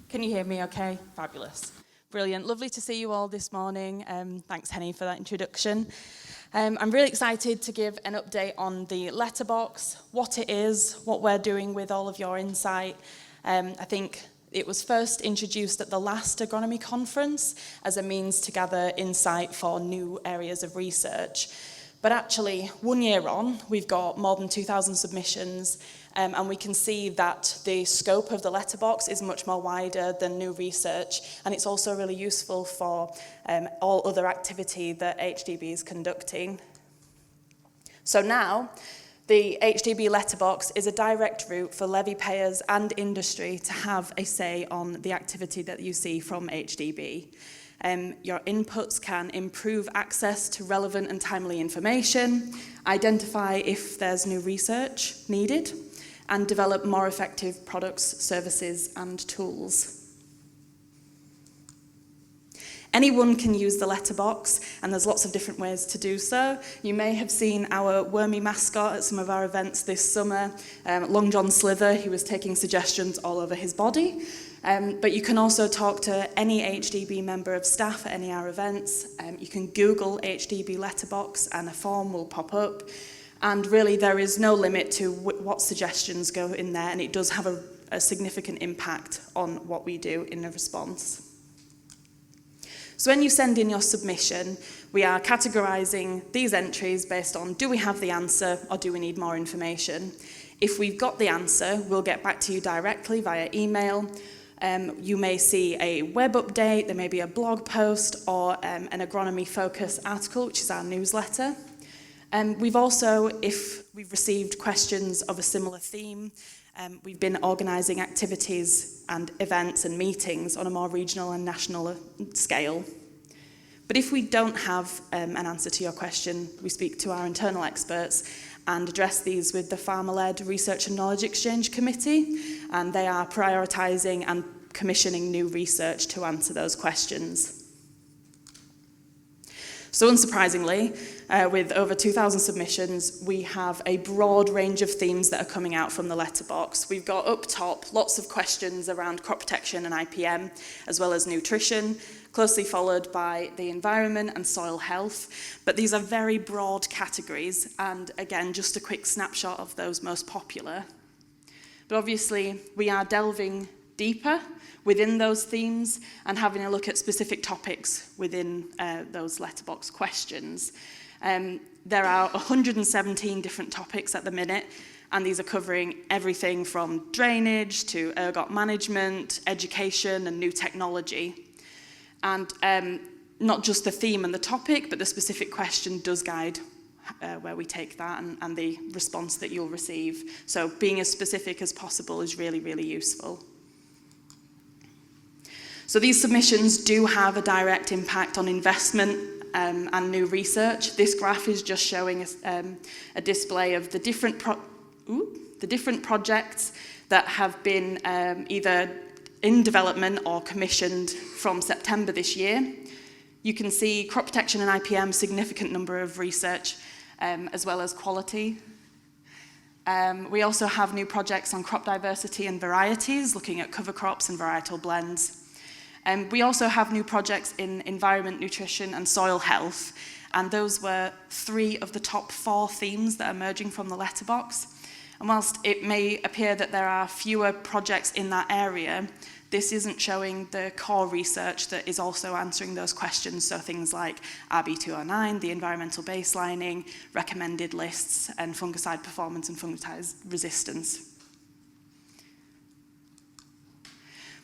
Can you hear me okay? Fabulous. Brilliant. Lovely to see you all this morning. Thanks, Henny, for that introduction. I'm really excited to give an update on the letterbox, what it is, what we're doing with all of your insight. I think it was first introduced at the last Agronomy Conference as a means to gather insight for new areas of research. But actually, 1 year on, we've got more than 2,000 submissions, and we can see that the scope of the letterbox is much more wider than new research, and it's also really useful for all other activity that AHDB is conducting. So now, the AHDB letterbox is a direct route for levy payers and industry to have a say on the activity that you see from AHDB. Your inputs can improve access to relevant and timely information, identify if there's new research needed, and develop more effective products, services, and tools. Anyone can use the letterbox, and there's lots of different ways to do so. You may have seen our wormy mascot at some of our events this summer, Long John Slither. He was taking suggestions all over his body. But you can also talk to any AHDB member of staff at any of our events. You can Google AHDB letterbox and a form will pop up. And really there is no limit to what suggestions go in there, and it does have a significant impact on what we do in a response. So when you send in your submission, we are categorising these entries based on, do we have the answer or do we need more information? If we've got the answer, we'll get back to you directly via email. You may see a web update, there may be a blog post or an agronomy focus article, which is our newsletter. We've also, if we've received questions of a similar theme, we've been organising activities and events and meetings on a more regional and national scale. But if we don't have an answer to your question, we speak to our internal experts and address these with the Farmer-led Research and Knowledge Exchange Committee, and they are prioritising and commissioning new research to answer those questions. So unsurprisingly, with over 2,000 submissions, we have a broad range of themes that are coming out from the letterbox. We've got up top lots of questions around crop protection and IPM, as well as nutrition, closely followed by the environment and soil health. But these are very broad categories, and again, just a quick snapshot of those most popular. But obviously, we are delving deeper within those themes and having a look at specific topics within those letterbox questions. There are 117 different topics at the minute, and these are covering everything from drainage to ergot management, education, and new technology. And not just the theme and the topic, but the specific question does guide where we take that and the response that you'll receive. So being as specific as possible is really, really useful. So these submissions do have a direct impact on investment and new research. This graph is just showing a display of the different projects that have been either in development or commissioned from September this year. You can see crop protection and IPM, significant number of research, as well as quality. We also have new projects on crop diversity and varieties, looking at cover crops and varietal blends. We also have new projects in environment, nutrition, and soil health, and those were 3 of the top 4 themes that are emerging from the letterbox. And whilst it may appear that there are fewer projects in that area, this isn't showing the core research that is also answering those questions, so things like RB209, the environmental baselining, recommended lists, and fungicide performance and fungicide resistance.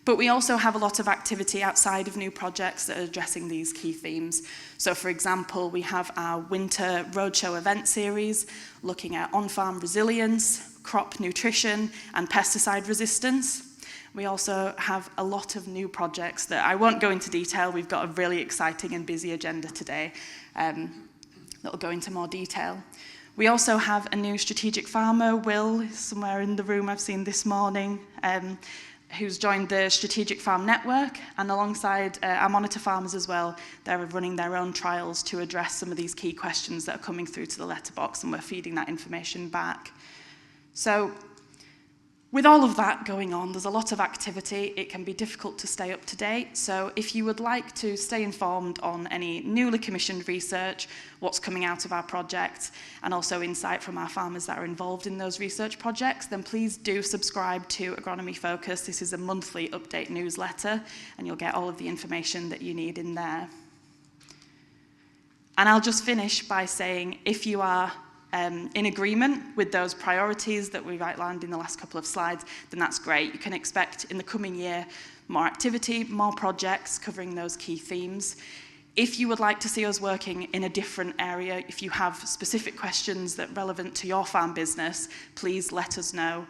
But we also have a lot of activity outside of new projects that are addressing these key themes. So for example, we have our winter roadshow event series looking at on-farm resilience, crop nutrition, and pesticide resistance. We also have a lot of new projects that I won't go into detail. We've got a really exciting and busy agenda today that will go into more detail. We also have a new strategic farmer, Will, somewhere in the room I've seen this morning, who's joined the Strategic Farm Network, and alongside our monitor farmers as well, they're running their own trials to address some of these key questions that are coming through to the letterbox, and we're feeding that information back. So With all of that going on, there's a lot of activity. It can be difficult to stay up to date. So if you would like to stay informed on any newly commissioned research, what's coming out of our projects, and also insight from our farmers that are involved in those research projects, then please do subscribe to Agronomy Focus. This is a monthly update newsletter, and you'll get all of the information that you need in there. And I'll just finish by saying, if you are in agreement with those priorities that we've outlined in the last couple of slides, then that's great. You can expect in the coming year more activity, more projects covering those key themes. If you would like to see us working in a different area, if you have specific questions that are relevant to your farm business, please let us know.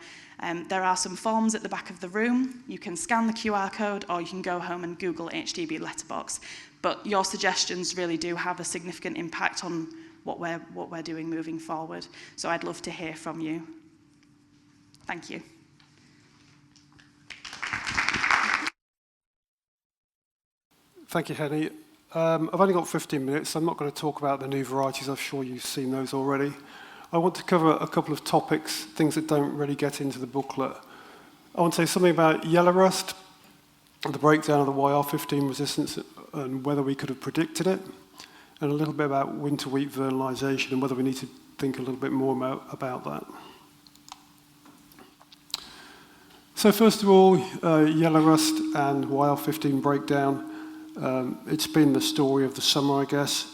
There are some forms at the back of the room. You can scan the QR code, or you can go home and Google AHDB letterbox. But your suggestions really do have a significant impact on what we're doing moving forward. So I'd love to hear from you. Thank you. Thank you, Henny. I've only got 15 minutes, so I'm not going to talk about the new varieties. I'm sure you've seen those already. I want to cover a couple of topics, things that don't really get into the booklet. I want to say something about yellow rust, the breakdown of the YR15 resistance and whether we could have predicted it, and a little bit about winter wheat vernalisation and whether we need to think a little bit more about that. So first of all, yellow rust and YR15 breakdown. It's been the story of the summer, I guess.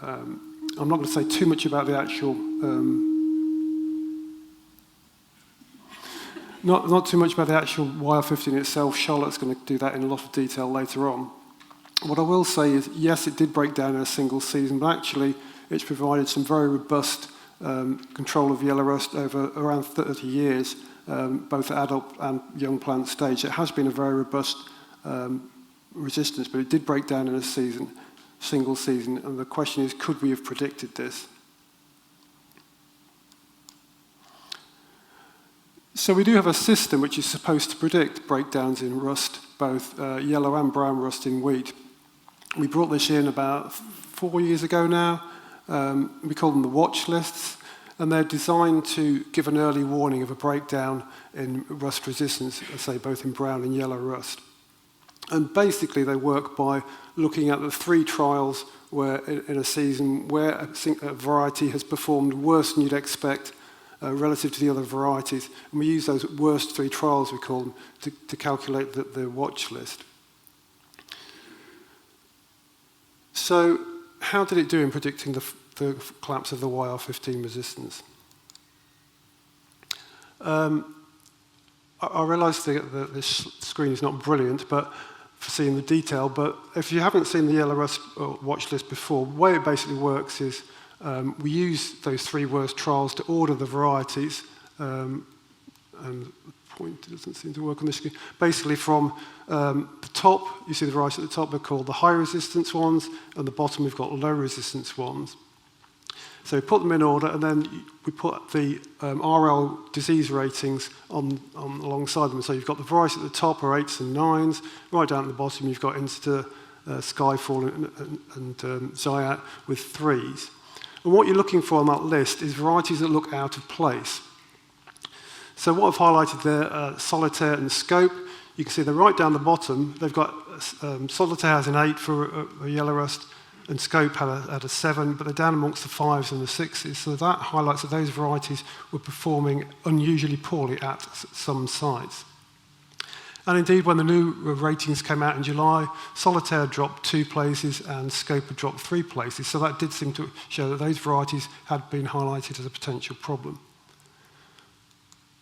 I'm not going to say too much about the actual, not too much about the actual YR15 itself. Charlotte's going to do that in a lot of detail later on. What I will say is, yes, it did break down in a single season, but actually it's provided some very robust control of yellow rust over around 30 years, both at adult and young plant stage. It has been a very robust resistance, but it did break down in a single season, and the question is, could we have predicted this? So we do have a system which is supposed to predict breakdowns in rust, both yellow and brown rust in wheat. We brought this in about 4 years ago now. We call them the watch lists, and they're designed to give an early warning of a breakdown in rust resistance, say both in brown and yellow rust. And basically they work by looking at the 3 trials where in a season where a variety has performed worse than you'd expect relative to the other varieties. And we use those worst 3 trials, we call them, to calculate the watch list. So how did it do in predicting the collapse of the YR15 resistance? I realise that this screen is not brilliant for seeing the detail, but if you haven't seen the yellow rust watch list before, the way it basically works is we use those 3 worst trials to order the varieties, and the point doesn't seem to work on this screen. Basically from the top, you see the varieties at the top, they're called the high resistance ones, and the bottom we've got low resistance ones. So we put them in order, and then we put the RL disease ratings on alongside them. So you've got the varieties at the top are 8s and 9s. Right down at the bottom, you've got Insta, Skyfall, and Zayat with 3s. And what you're looking for on that list is varieties that look out of place. So what I've highlighted there, Solitaire and Scope, you can see they're right down the bottom. They've got Solitaire has an 8 for a yellow rust, and Scope had a 7, but they're down amongst the 5s and the 6s. So that highlights that those varieties were performing unusually poorly at some sites. And indeed, when the new ratings came out in July, Solitaire dropped 2 places and Scope had dropped 3 places. So that did seem to show that those varieties had been highlighted as a potential problem.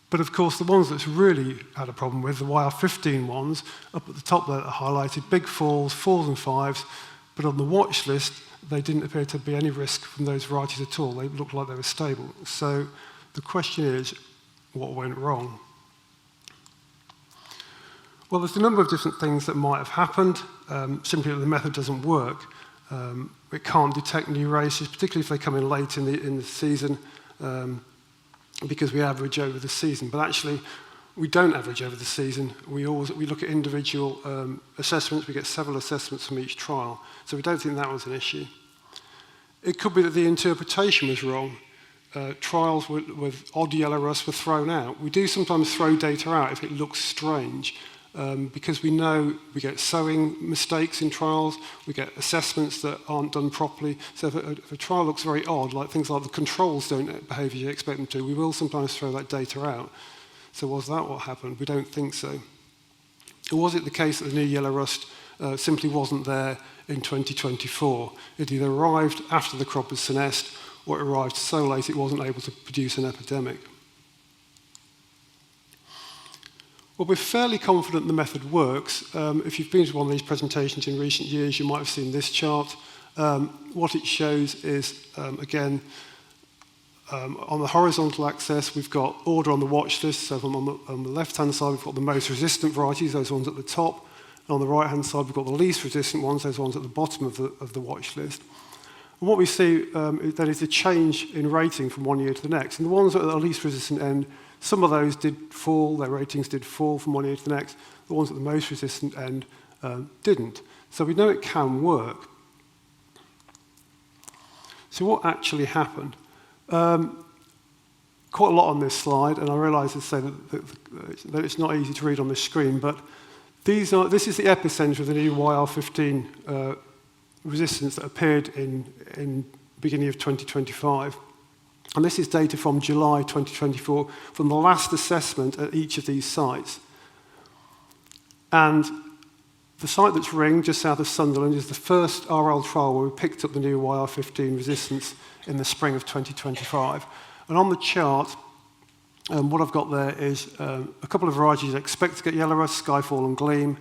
But of course, the ones that's really had a problem with, the YR15 ones, up at the top there are highlighted, big falls, 4s and 5s, but on the watch list, they didn't appear to be any risk from those varieties at all. They looked like they were stable. So the question is, what went wrong? Well, there's a number of different things that might have happened. Simply that the method doesn't work. It can't detect new races, particularly if they come in late in the season, because we average over the season. But actually, we don't average over the season. We look at individual assessments. We get several assessments from each trial. So we don't think that was an issue. It could be that the interpretation was wrong. trials with odd yellow rust were thrown out. We do sometimes throw data out if it looks strange, because we know we get sowing mistakes in trials, we get assessments that aren't done properly. So if a trial looks very odd, like things like the controls don't behave as you expect them to, we will sometimes throw that data out. So was that what happened? We don't think so. Or was it the case that the new yellow rust simply wasn't there in 2024? It either arrived after the crop was senesced, or it arrived so late it wasn't able to produce an epidemic. Well, we're fairly confident the method works. If you've been to one of these presentations in recent years, you might have seen this chart. What it shows is, again, on the horizontal axis, we've got order on the watch list. So on the left-hand side, we've got the most resistant varieties, those ones at the top. And on the right-hand side, we've got the least resistant ones, those ones at the bottom of the watch list. And what we see then is a change in rating from one year to the next. And the ones at the least resistant end, some of those did fall, their ratings did fall from one year to the next. The ones at the most resistant end didn't. So we know it can work. So what actually happened? Quite a lot on this slide, and I realise that it's not easy to read on this screen, but this is the epicenter of the new YR15 resistance that appeared in beginning of 2025. And this is data from July 2024, from the last assessment at each of these sites. And the site that's ringed just south of Sunderland is the first RL trial where we picked up the new YR15 resistance in the spring of 2025. And on the chart, what I've got there is a couple of varieties that expect to get yellow rust, Skyfall and Gleam,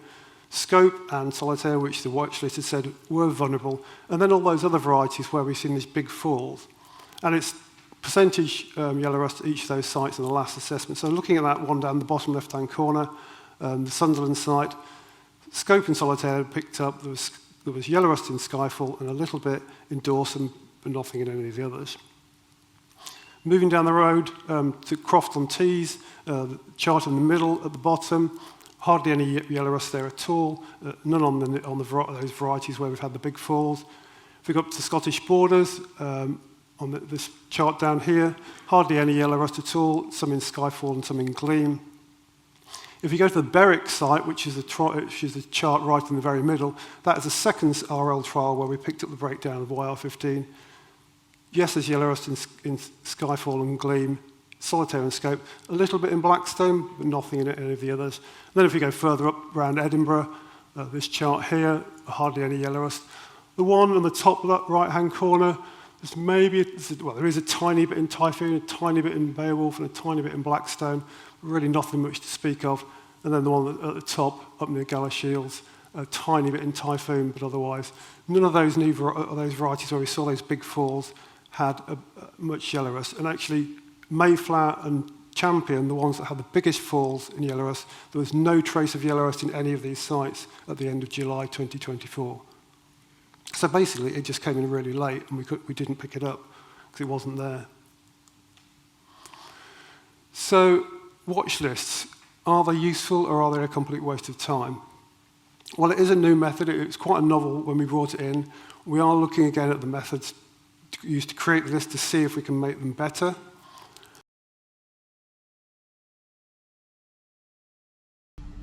Scope and Solitaire, which the watch list had said were vulnerable, and then all those other varieties where we've seen these big falls. And it's percentage yellow rust at each of those sites in the last assessment. So looking at that one down the bottom left-hand corner, the Sunderland site, Scope and Solitaire had picked up, there was yellow rust in Skyfall and a little bit in Dawson, but nothing in any of the others. Moving down the road to Croft-on-Tees, the chart in the middle at the bottom, hardly any yellow rust there at all, none on those varieties where we've had the big falls. If we go up to Scottish Borders, on this chart down here, hardly any yellow rust at all, some in Skyfall and some in Gleam. If you go to the Berwick site, which is the chart right in the very middle, that is a second RL trial where we picked up the breakdown of YR15. Yes, there's yellow rust in Skyfall and Gleam, Solitaire and Scope, a little bit in Blackstone, but nothing in any of the others. And then if we go further up around Edinburgh, this chart here, hardly any yellow rust. The one on the top right-hand corner, there is a tiny bit in Typhoon, a tiny bit in Beowulf, and a tiny bit in Blackstone. Really nothing much to speak of. And then the one at the top, up near Galashiels, a tiny bit in Typhoon, but otherwise, none of those those varieties where we saw those big falls had much yellow rust. And actually, Mayflower and Champion, the ones that had the biggest falls in yellow rust, there was no trace of yellow rust in any of these sites at the end of July 2024. So basically, it just came in really late, and we didn't pick it up because it wasn't there. So, watch lists, are they useful or are they a complete waste of time? Well, it is a new method. It's quite a novel when we brought it in. We are looking again at the methods used to create the list to see if we can make them better.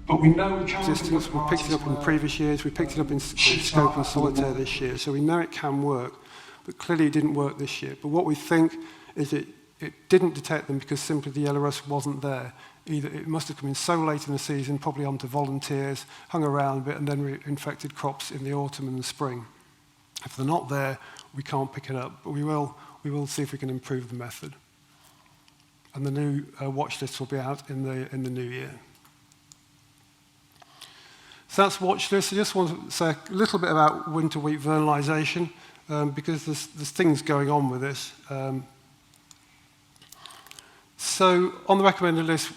But we know we picked it up in previous years, we picked it up in Scope and Solitaire this year, so we know it can work, but clearly it didn't work this year. But what we think is it didn't detect them because simply the yellow rust wasn't there. Either it must have come in so late in the season, probably onto volunteers, hung around a bit, and then infected crops in the autumn and the spring. If they're not there, we can't pick it up, but we will see if we can improve the method. And the new watch list will be out in the new year. So that's watch list. I just want to say a little bit about winter wheat vernalisation because there's things going on with this. So on the recommended list,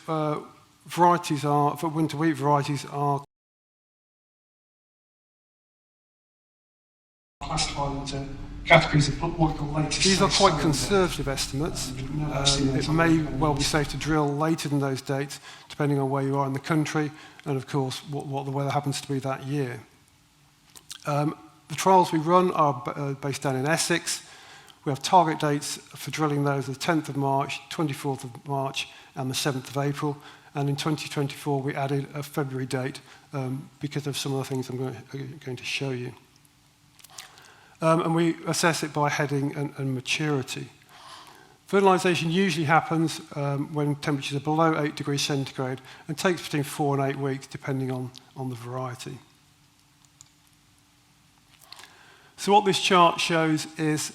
varieties are, for winter wheat varieties are classified into categories of what we call latest. These are quite conservative estimates. It may well be safe to drill later than those dates, depending on where you are in the country, and of course what the weather happens to be that year. The trials we run are based down in Essex. We We have target dates for drilling those the 10th of March, 24th of March, and the 7th of April. And in 2024, we added a February date because of some of the things I'm going to show you. And we assess it by heading and maturity. Vernalisation usually happens when temperatures are below 8 degrees centigrade and takes between 4 and 8 weeks, depending on the variety. So what this chart shows is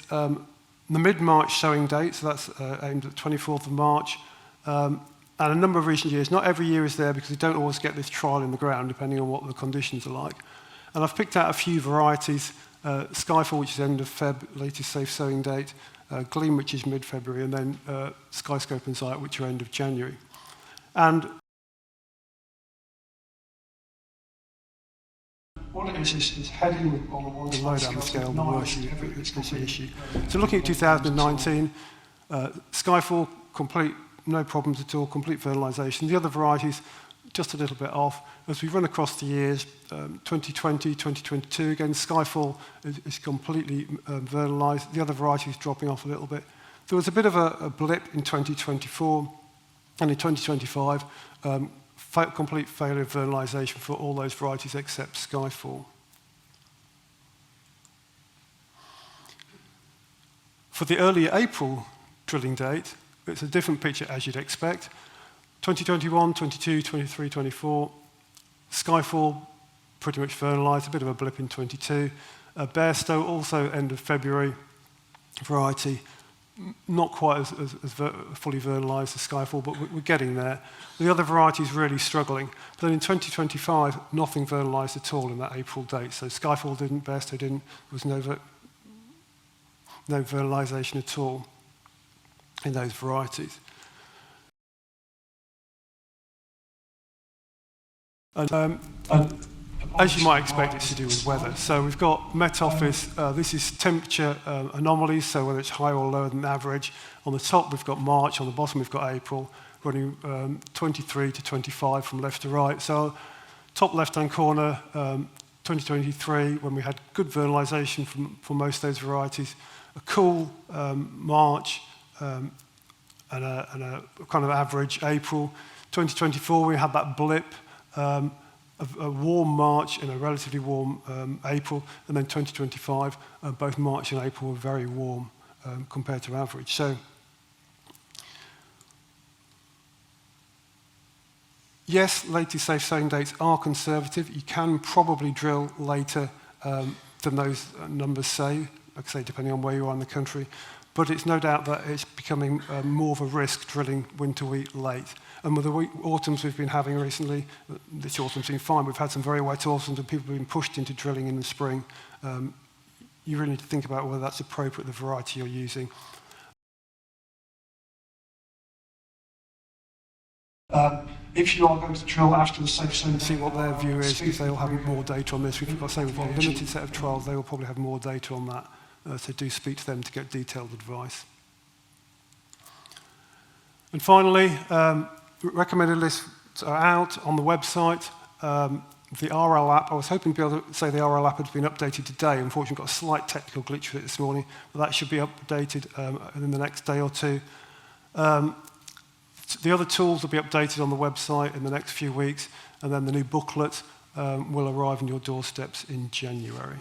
the mid-March sowing date, so that's aimed at the 24th of March, and a number of recent years. Not every year is there because we don't always get this trial in the ground, depending on what the conditions are like. And I've picked out a few varieties, Skyfall, which is end of Feb, latest safe sowing date, Gleam, which is mid-February, and then Skyscope and Zite, which are end of January. And what it is heading on the low down scale, the worst issue. So looking at 2019, Skyfall, complete, no problems at all, complete vernalisation. The other varieties, just a little bit off. As we run across the years, 2020, 2022, again, Skyfall is completely vernalised. The other varieties dropping off a little bit. There was a bit of a blip in 2024, and in 2025, complete failure of vernalisation for all those varieties except Skyfall. For the early April drilling date, it's a different picture as you'd expect. 2021, 22, 23, 24, Skyfall, pretty much vernalised, a bit of a blip in 22. Bairstow, also end of February variety, not quite as fully vernalised as Skyfall, but we're getting there. The other varieties really struggling. But then in 2025, nothing vernalised at all in that April date. So Skyfall didn't, Bairstow didn't, there was no vernalisation at all in those varieties. And as you might expect, it's to do with weather. So we've got Met Office, this is temperature anomalies, so whether it's higher or lower than average. On the top, we've got March, on the bottom, we've got April, running 23 to 25 from left to right. So top left-hand corner, 2023, when we had good vernalisation for most of those varieties, a cool March, and a kind of average April. 2024, we had that blip, a warm March and a relatively warm April, and then 2025, both March and April were very warm compared to average. So, yes, latest safe sowing dates are conservative. You can probably drill later than those numbers say, like I say, depending on where you are in the country. But it's no doubt that it's becoming more of a risk drilling winter wheat late. And with the autumns we've been having recently, this autumn's been fine. We've had some very wet autumns and people have been pushed into drilling in the spring. You really need to think about whether that's appropriate, the variety you're using. If you are going to drill after the safe zone, see what their view is, because they'll have more data on this. We've got a limited set of trials, they will probably have more data on that. So do speak to them to get detailed advice. And finally, recommended lists are out on the website. The RL app, I was hoping to be able to say the RL app had been updated today. Unfortunately, got a slight technical glitch with it this morning, but that should be updated in the next day or two. The other tools will be updated on the website in the next few weeks, and then the new booklet will arrive on your doorsteps in January,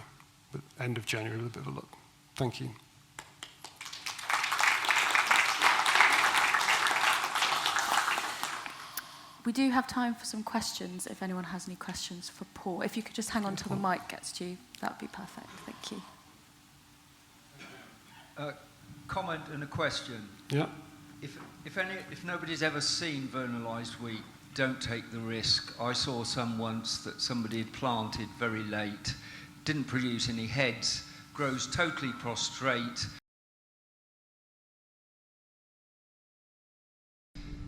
end of January with a bit of a look. Thank you. We do have time for some questions, if anyone has any questions for Paul. If you could just hang on till the mic gets to you, that would be perfect. Thank you. Comment and a question. Yeah. If nobody's ever seen vernalised wheat, don't take the risk. I saw some once that somebody had planted very late, didn't produce any heads, grows totally prostrate.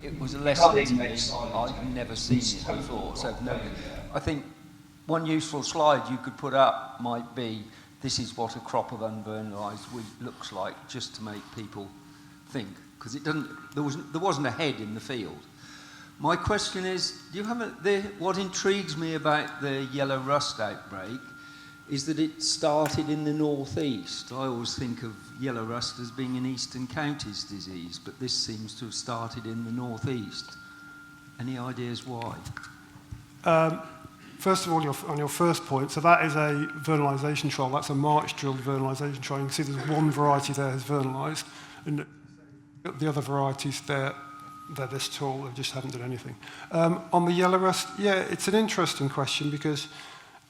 It was a lesson to me. I'd never seen it before. So no, I think one useful slide you could put up might be, this is what a crop of unvernalised wheat looks like, just to make people think. Because it doesn't, there wasn't a head in the field. My question is, do you have what intrigues me about the yellow rust outbreak is that it started in the northeast. I always think of yellow rust as being an eastern counties disease, but this seems to have started in the northeast. Any ideas why? First of all, on your first point, so that is a vernalisation trial. That's a March-drilled vernalisation trial. You can see there's one variety there has vernalised, and the other varieties, they're this tall, they just haven't done anything. On the yellow rust, yeah, it's an interesting question because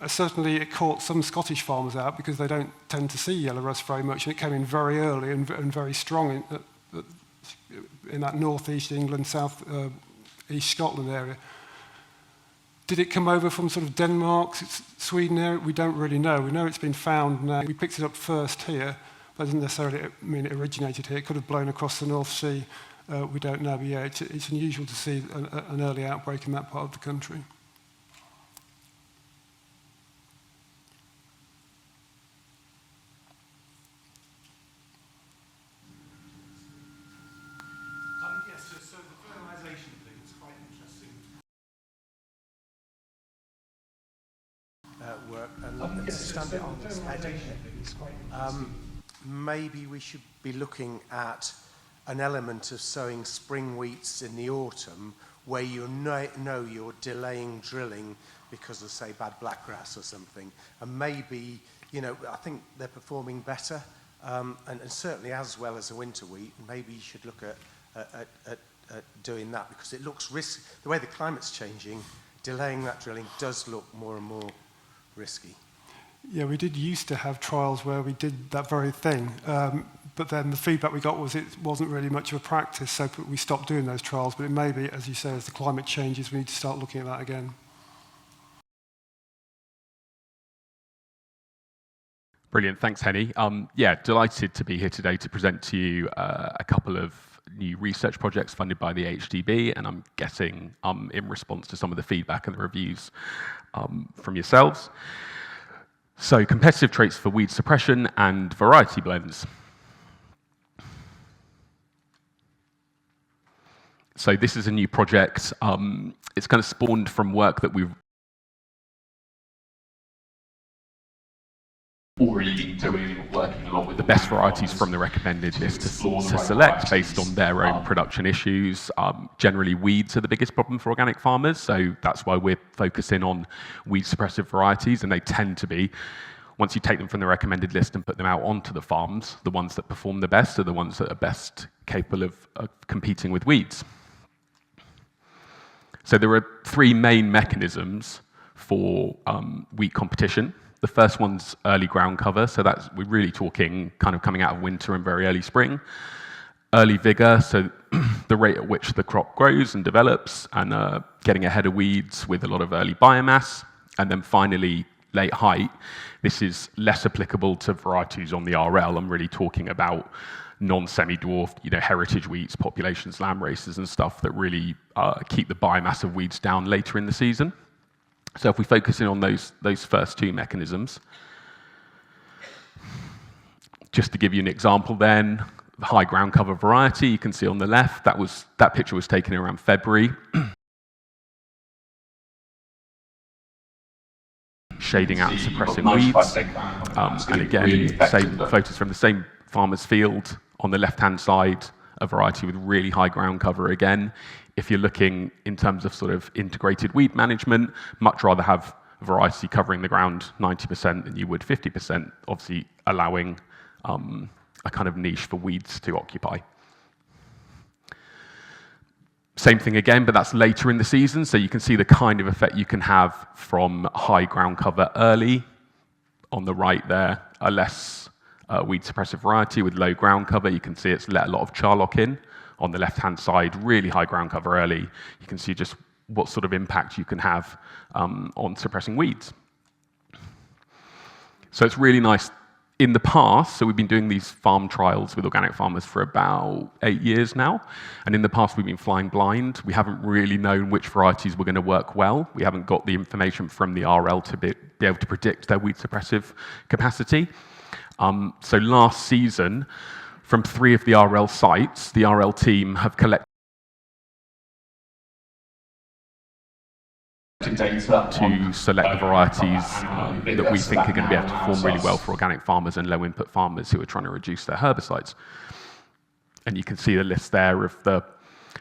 certainly it caught some Scottish farmers out because they don't tend to see yellow rust very much, and it came in very early and very strong in that northeast England, south east Scotland area. Did it come over from sort of Denmark, Sweden area? We don't really know. We know it's been found now. We picked it up first here, but it doesn't necessarily mean it originated here. It could have blown across the North Sea. We don't know, but yeah, it's unusual to see an early outbreak in that part of the country. Yes, so the fertilisation thing is quite interesting. Work and stand it on its head. Maybe we should be looking at an element of sowing spring wheats in the autumn where you know you're delaying drilling because of, say, bad blackgrass or something. And maybe, you know, I think they're performing better, and certainly as well as a winter wheat. Maybe you should look at doing that because it looks risky. The way the climate's changing, delaying that drilling does look more and more risky. Yeah, we did used to have trials where we did that very thing, but then the feedback we got was it wasn't really much of a practice, so we stopped doing those trials. But it may be, as you say, as the climate changes, we need to start looking at that again. Brilliant, thanks Henny. Yeah, delighted to be here today to present to you a couple of new research projects funded by the AHDB, and I'm guessing in response to some of the feedback and the reviews from yourselves. So, competitive traits for weed suppression and variety blends. So this is a new project. It's kind of spawned from work that we've already been doing, working a lot with the best varieties from the recommended list to select based on their own production issues. Generally, weeds are the biggest problem for organic farmers, so that's why we're focusing on weed suppressive varieties, and they tend to be, once you take them from the recommended list and put them out onto the farms, the ones that perform the best are the ones that are best capable of competing with weeds. So there are three main mechanisms for wheat competition. The first one's early ground cover, so we're really talking kind of coming out of winter and very early spring. Early vigor, so the rate at which the crop grows and develops, and getting ahead of weeds with a lot of early biomass. And then finally, late height. This is less applicable to varieties on the RL. I'm really talking about non-semi-dwarfed, heritage wheats, populations, lamb races and stuff that really keep the biomass of weeds down later in the season. So if we focus in on those first two mechanisms, just to give you an example then, the high ground cover variety, you can see on the left, that picture was taken around February. Shading out and suppressing weeds. And again, same photos from the same farmer's field. On the left-hand side, a variety with really high ground cover again. If you're looking in terms of sort of integrated weed management, much rather have a variety covering the ground 90% than you would 50%, obviously allowing a kind of niche for weeds to occupy. Same thing again, but that's later in the season, so you can see the kind of effect you can have from high ground cover early. On the right there, a less weed suppressive variety with low ground cover. You can see it's let a lot of charlock in. On the left-hand side, really high ground cover early. You can see just what sort of impact you can have on suppressing weeds. So it's really nice. In the past, so we've been doing these farm trials with organic farmers for about 8 years now, and in the past we've been flying blind. We haven't really known which varieties were going to work well. We haven't got the information from the RL to be able to predict their weed suppressive capacity. So last season, from 3 of the RL sites, the RL team have collected to select the varieties that we think are going to be able to perform really well for organic farmers and low input farmers who are trying to reduce their herbicides. And you can see the list there of the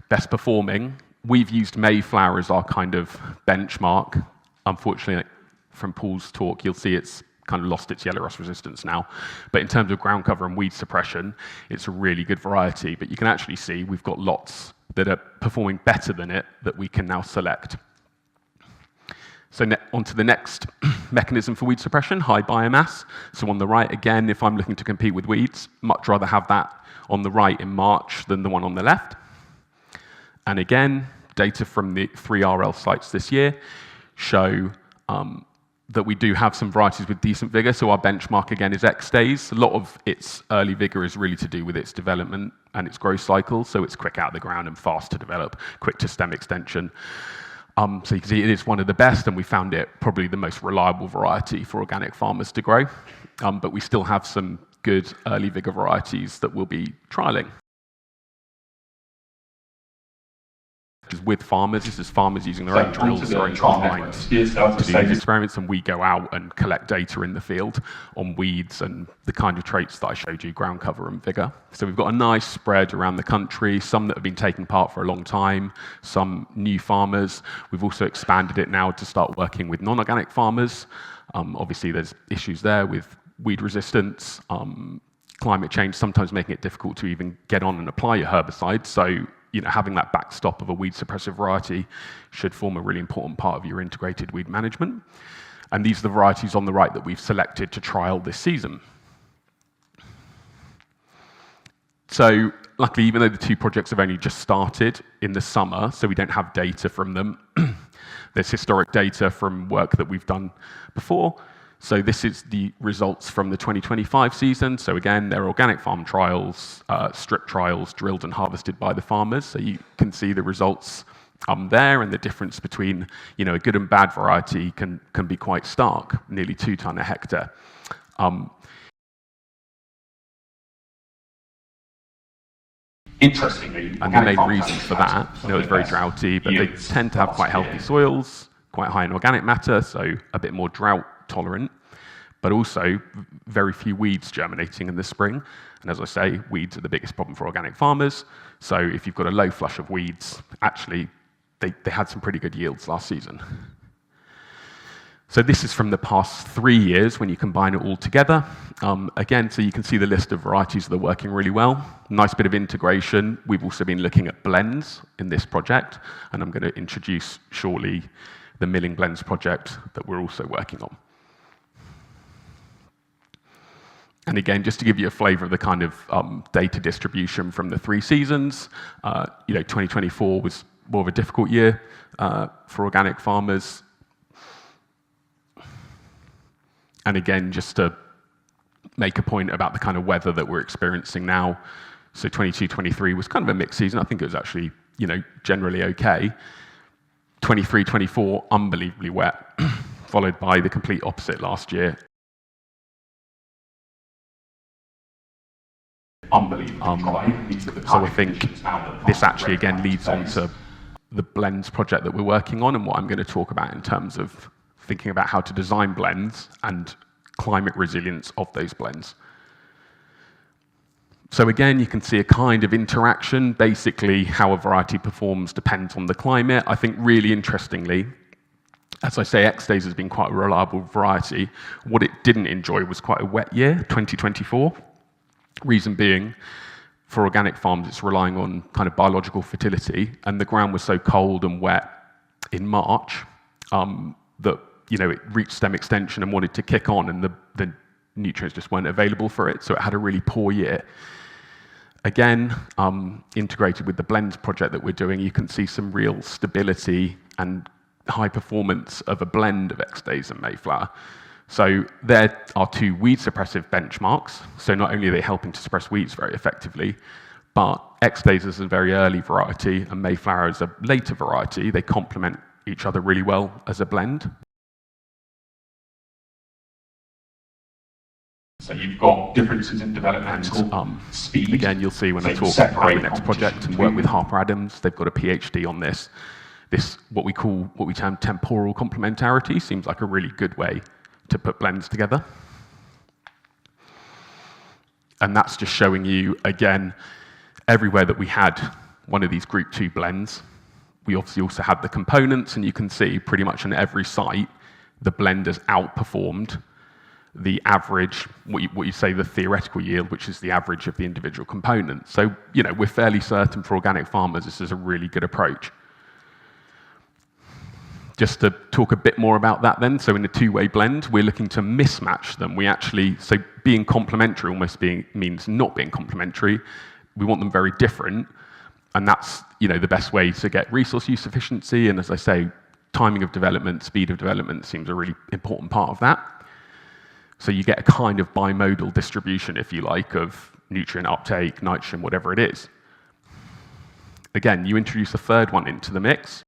best performing. We've used Mayflower as our kind of benchmark. Unfortunately, from Paul's talk, you'll see it's kind of lost its yellow rust resistance now. But in terms of ground cover and weed suppression, it's a really good variety. But you can actually see we've got lots that are performing better than it that we can now select. So on to the next mechanism for weed suppression, high biomass. So on the right, again, if I'm looking to compete with weeds, much rather have that on the right in March than the one on the left. And again, data from the 3 RL sites this year show that we do have some varieties with decent vigor. So our benchmark again is X days. A lot of its early vigor is really to do with its development and its growth cycle. So it's quick out of the ground and fast to develop, quick to stem extension. So you can see it is one of the best, and we found it probably the most reliable variety for organic farmers to grow. But we still have some good early vigor varieties that we'll be trialing. With farmers, this is farmers using their own drills, their own combines to do these experiments, and we go out and collect data in the field on weeds and the kind of traits that I showed you, ground cover and vigor. So we've got a nice spread around the country, some that have been taking part for a long time, some new farmers. We've also expanded it now to start working with non-organic farmers. Obviously there's issues there with weed resistance, climate change, sometimes making it difficult to even get on and apply your herbicide. So having that backstop of a weed suppressive variety should form a really important part of your integrated weed management. And these are the varieties on the right that we've selected to trial this season. So luckily, even though the 2 projects have only just started in the summer, so we don't have data from them, there's historic data from work that we've done before. So this is the results from the 2025 season. So again, they're organic farm trials, strip trials, drilled and harvested by the farmers. So you can see the results there, and the difference between a good and bad variety can be quite stark, nearly 2 tonne a hectare. Interestingly, and the main reason for that, it's very droughty, but they tend to have quite healthy soils, quite high in organic matter, so a bit more drought tolerant, but also very few weeds germinating in the spring. And as I say, weeds are the biggest problem for organic farmers. So if you've got a low flush of weeds, actually, they had some pretty good yields last season. So this is from the past 3 years when you combine it all together. Again, so you can see the list of varieties that are working really well. Nice bit of integration. We've also been looking at blends in this project, and I'm going to introduce shortly the milling blends project that we're also working on. And again, just to give you a flavour of the kind of data distribution from the 3 seasons, 2024 was more of a difficult year for organic farmers. And again, just to make a point about the kind of weather that we're experiencing now. So 22-23 was kind of a mixed season. I think it was actually, generally okay. 23-24, unbelievably wet, followed by the complete opposite last year. So I think this actually again leads on to the blends project that we're working on, and what I'm going to talk about in terms of thinking about how to design blends and climate resilience of those blends. So again, you can see a kind of interaction. Basically, how a variety performs depends on the climate. I think really interestingly, as I say, X-Days has been quite a reliable variety. What it didn't enjoy was quite a wet year, 2024. Reason being, for organic farms, it's relying on kind of biological fertility, and the ground was so cold and wet in March that it reached stem extension and wanted to kick on, and the nutrients just weren't available for it, so it had a really poor year. Again, integrated with the blends project that we're doing, you can see some real stability and high performance of a blend of X-Days and Mayflower. So there are 2 weed suppressive benchmarks. So not only are they helping to suppress weeds very effectively, but X-Days is a very early variety and Mayflower is a later variety. They complement each other really well as a blend. So you've got differences in developmental speed. Again, you'll see when I talk about the next project and work with Harper Adams, they've got a PhD on this. this, what we term temporal complementarity, seems like a really good way to put blends together. And that's just showing you, again, everywhere that we had one of these group 2 blends, we obviously also had the components, and you can see pretty much on every site, the blend has outperformed the average, what you say the theoretical yield, which is the average of the individual components. So, you know, we're fairly certain for organic farmers this is a really good approach. Just to talk a bit more about that then, so in the 2-way blend, we're looking to mismatch them. We actually, so being complementary almost means not being complementary. We want them very different, and that's, you know, the best way to get resource use efficiency, and as I say, timing of development, speed of development seems a really important part of that. So you get a kind of bimodal distribution, if you like, of nutrient uptake, nitrogen, whatever it is. Again, you introduce a third one into the mix,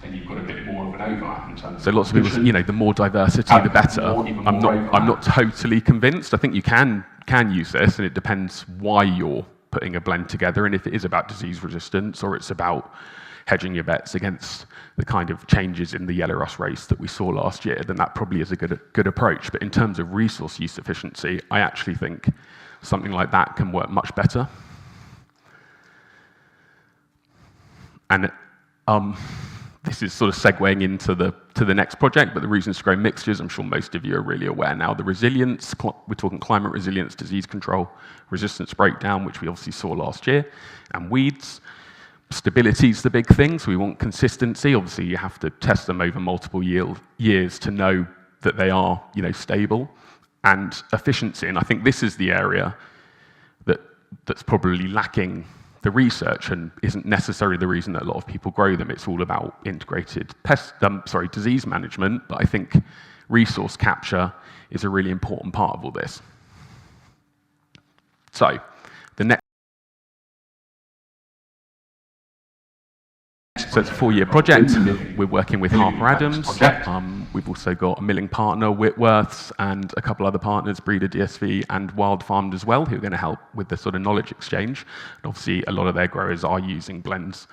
and you've got a bit more of an overlap in terms so lots of people say, you know, the more diversity, the better. I'm not totally convinced. I think you can use this, and it depends why you're putting a blend together, and if it is about disease resistance or it's about hedging your bets against the kind of changes in the yellow rust race that we saw last year, then that probably is a good approach. But in terms of resource use efficiency, I actually think something like that can work much better. And this is sort of segueing into the next project, but the reasons to grow mixtures, I'm sure most of you are really aware now. The resilience, we're talking climate resilience, disease control, resistance breakdown, which we obviously saw last year, and weeds. Stability is the big thing, so we want consistency. Obviously, you have to test them over multiple years to know that they are, you know, stable. And efficiency, and I think this is the area that's probably lacking the research and isn't necessarily the reason that a lot of people grow them. It's all about integrated disease management, but I think resource capture is a really important part of all this. So, the next. So it's a 4-year project. We're working with Harper Adams. We've also got a milling partner, Whitworths, and a couple other partners, Breeder DSV and Wild Farmed as well, who are going to help with the sort of knowledge exchange. And obviously, a lot of their growers are using blends.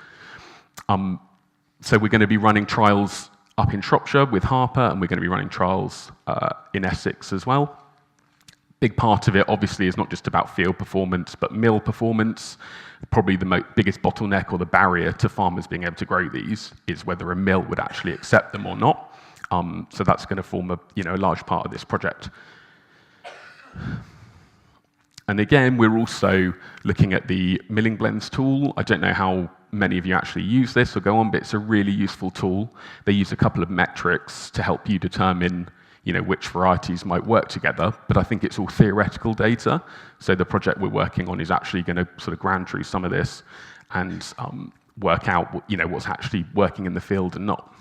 So we're going to be running trials up in Shropshire with Harper, and we're going to be running trials in Essex as well. Big part of it, obviously, is not just about field performance, but mill performance. Probably the biggest bottleneck or the barrier to farmers being able to grow these is whether a mill would actually accept them or not. So that's going to form a large part of this project. And again, we're also looking at the milling blends tool. I don't know how many of you actually use this or go on, but it's a really useful tool. They use a couple of metrics to help you determine which varieties might work together, but I think it's all theoretical data. So the project we're working on is actually going to sort of grind through some of this and work out what's actually working in the field and not.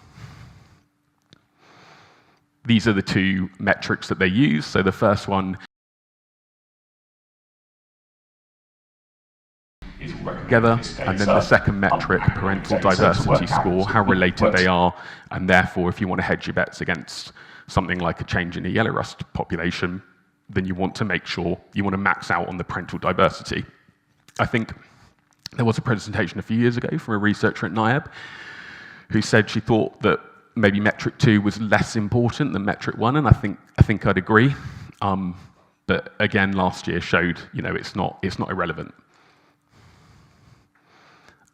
These are the two metrics that they use. So the first one is work together, and then the second metric, parental diversity score, how related they are, and therefore if you want to hedge your bets against something like a change in the yellow rust population, then you want to make sure you want to max out on the parental diversity. I think there was a presentation a few years ago from a researcher at Niab who said she thought that maybe metric 2 was less important than metric 1, and I think I'd agree. But again, last year showed it's not irrelevant.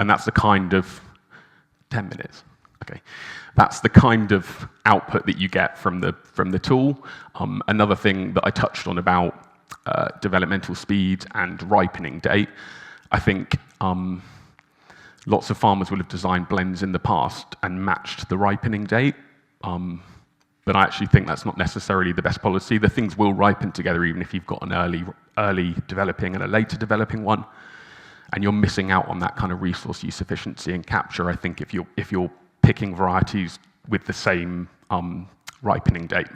And that's the kind of 10 minutes. Okay, that's the kind of output that you get from the tool. Another thing that I touched on about developmental speed and ripening date, I think lots of farmers will have designed blends in the past and matched the ripening date, but I actually think that's not necessarily the best policy. The things will ripen together even if you've got an early developing and a later developing one, and you're missing out on that kind of resource use efficiency and capture. I think if you're picking varieties with the same ripening date.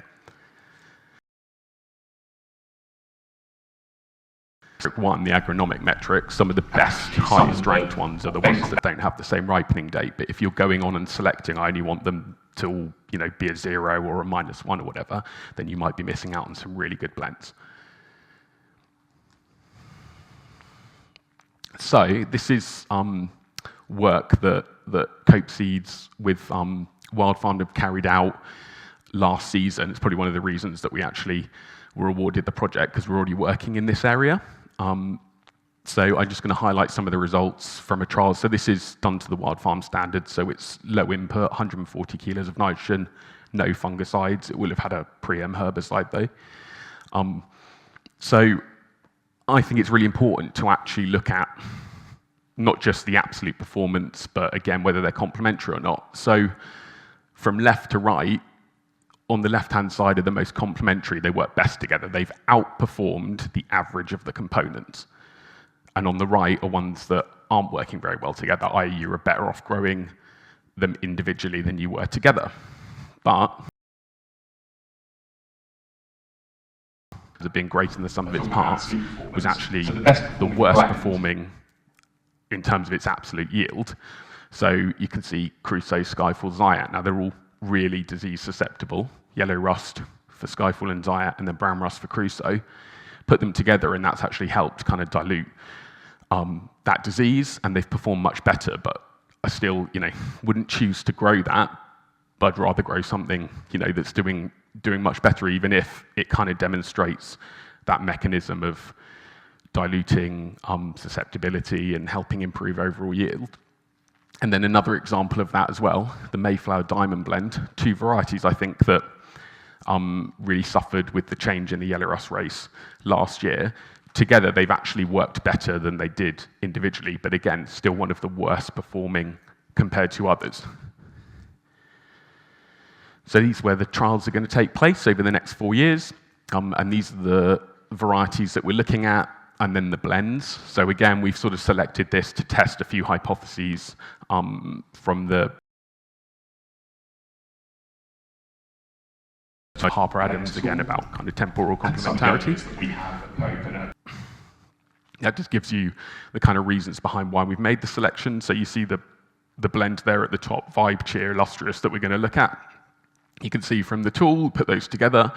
Metric 1, the agronomic metric, some of the best, highest ranked ones are the ones that don't have the same ripening date. But if you're going on and selecting, I only want them to all, be a 0 or a -1 or whatever, then you might be missing out on some really good blends. So this is work that Cope Seeds with Wild Farm have carried out last season. It's probably one of the reasons that we actually were awarded the project, because we're already working in this area. So I'm just going to highlight some of the results from a trial. So this is done to the Wild Farm standard, so it's low input, 140 kilos of nitrogen, no fungicides. It will have had a pre-em herbicide though. So I think it's really important to actually look at not just the absolute performance, but again, whether they're complementary or not. So from left to right, on the left-hand side are the most complementary. They work best together. They've outperformed the average of the components. And on the right are ones that aren't working very well together, i.e. you are better off growing them individually than you were together. But as being greater than the sum of its parts was actually the worst performing in terms of its absolute yield. So you can see Crusoe, Skyfall, Zayat. Now they're all really disease susceptible. Yellow rust for Skyfall and Zayat, and then brown rust for Crusoe. Put them together, and that's actually helped kind of dilute that disease, and they've performed much better. But I still, wouldn't choose to grow that, but I'd rather grow something, that's doing much better, even if it kind of demonstrates that mechanism of diluting susceptibility and helping improve overall yield. And then another example of that as well, the Mayflower Diamond blend, 2 varieties I think that really suffered with the change in the yellow rust race last year. Together they've actually worked better than they did individually, but again, still one of the worst performing compared to others. So these are where the trials are going to take place over the next 4 years, and these are the varieties that we're looking at, and then the blends. So again, we've sort of selected this to test a few hypotheses from the Harper Adams, again, about kind of temporal complementarity. That just gives you the kind of reasons behind why we've made the selection. So you see the blend there at the top, Vibe, Cheer, Illustrious, that we're going to look at. You can see from the tool, put those together,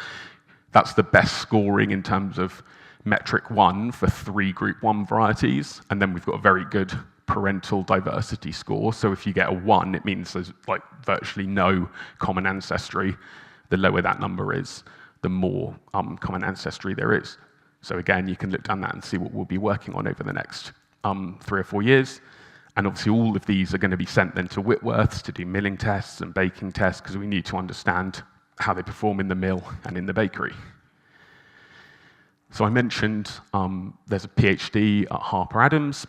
that's the best scoring in terms of metric 1 for 3 group 1 varieties, and then we've got a very good parental diversity score. So if you get a 1, it means there's like virtually no common ancestry. The lower that number is, the more common ancestry there is. So again, you can look down that and see what we'll be working on over the next 3 or 4 years. And obviously all of these are going to be sent then to Whitworths to do milling tests and baking tests, because we need to understand how they perform in the mill and in the bakery. So I mentioned there's a PhD at Harper Adams.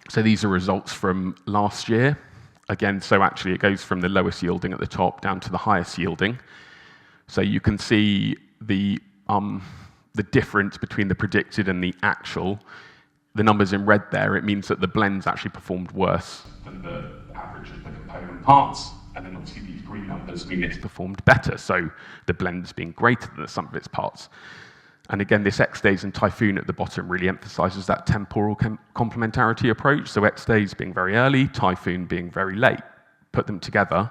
So these are results from last year. Again, so actually it goes from the lowest yielding at the top down to the highest yielding. So you can see the difference between the predicted and the actual. The numbers in red there, it means that the blends actually performed worse than the average of the component parts. And then obviously these green numbers mean it's performed better. So the blends being greater than the sum of its parts. And again, this X-Days and Typhoon at the bottom really emphasizes that temporal complementarity approach. So X-Days being very early, Typhoon being very late. Put them together,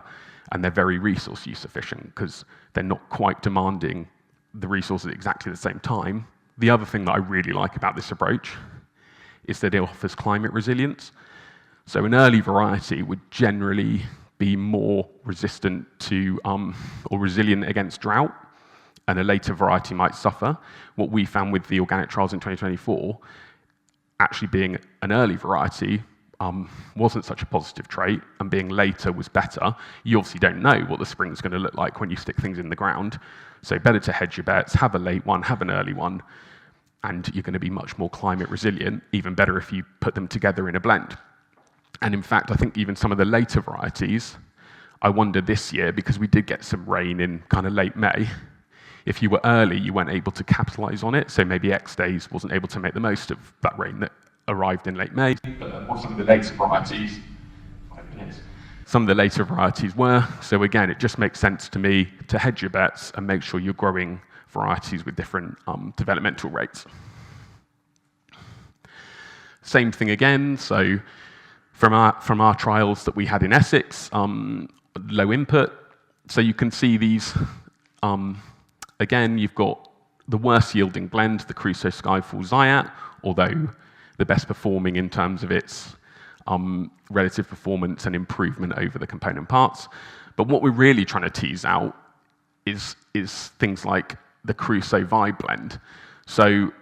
and they're very resource use efficient because they're not quite demanding the resources at exactly the same time. The other thing that I really like about this approach is that it offers climate resilience. So an early variety would generally be more resistant to or resilient against drought, and a later variety might suffer. What we found with the organic trials in 2024, actually being an early variety wasn't such a positive trait, and being later was better. You obviously don't know what the spring's going to look like when you stick things in the ground, so better to hedge your bets, have a late one, have an early one, and you're going to be much more climate resilient, even better if you put them together in a blend. And in fact, I think even some of the later varieties, I wonder this year, because we did get some rain in kind of late May, if you were early, you weren't able to capitalize on it, so maybe X-Days wasn't able to make the most of that rain that arrived in late May. But some of the later varieties, some of the later varieties were. So again, it just makes sense to me to hedge your bets and make sure you're growing varieties with different developmental rates. Same thing again, so from our trials that we had in Essex, low input, so you can see these, again, you've got the worst yielding blend, the Crusoe Skyfall Zayat, although the best performing in terms of its relative performance and improvement over the component parts. But what we're really trying to tease out is things like the Crusoe Vibe blend. So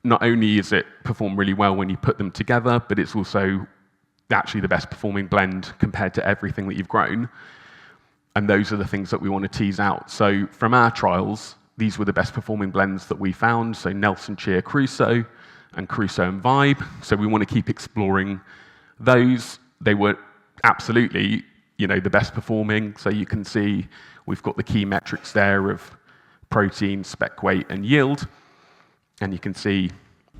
not only is it perform really well when you put them together, but it's also actually the best performing blend compared to everything that you've grown. And those are the things that we want to tease out. So from our trials, these were the best performing blends that we found. So Nelson Cheer Crusoe and Crusoe and Vibe. So we want to keep exploring those. They were absolutely, the best performing. So you can see we've got the key metrics there of protein, spec weight, and yield. And you can see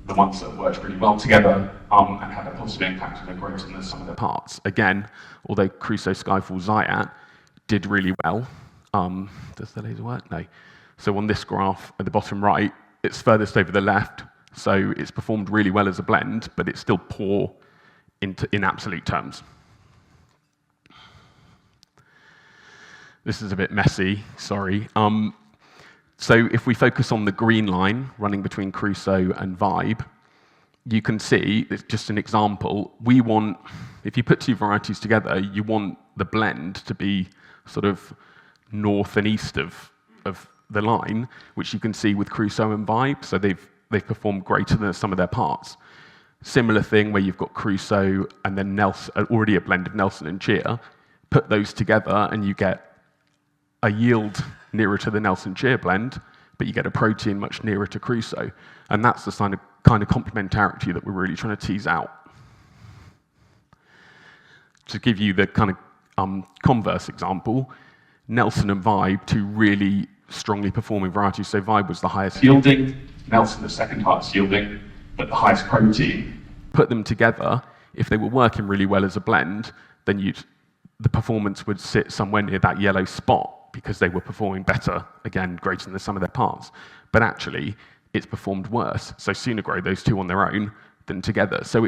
the ones that worked really well together and had a positive impact on the growth in the sum of the parts. Again, although Crusoe Skyfall Zayat did really well. Does the laser work? No. So on this graph at the bottom right, it's furthest over the left. So it's performed really well as a blend, but it's still poor in absolute terms. This is a bit messy, sorry. So if we focus on the green line running between Crusoe and Vibe, you can see, it's just an example, if you put two varieties together, you want the blend to be sort of north and east of the line, which you can see with Crusoe and Vibe, so they've performed greater than some of their parts. Similar thing where you've got Crusoe and then Nelson, already a blend of Nelson and Cheer, put those together and you get a yield nearer to the Nelson Cheer blend, but you get a protein much nearer to Crusoe. And that's the kind of complementarity that we're really trying to tease out. To give you the kind of converse example, Nelson and Vibe, two really strongly performing varieties. So Vibe was the highest yielding, Nelson the second highest yielding, but the highest protein. Put them together, if they were working really well as a blend, then the performance would sit somewhere near that yellow spot because they were performing better, again, greater than the sum of their parts. But actually, it's performed worse. So sooner grow those two on their own than together. So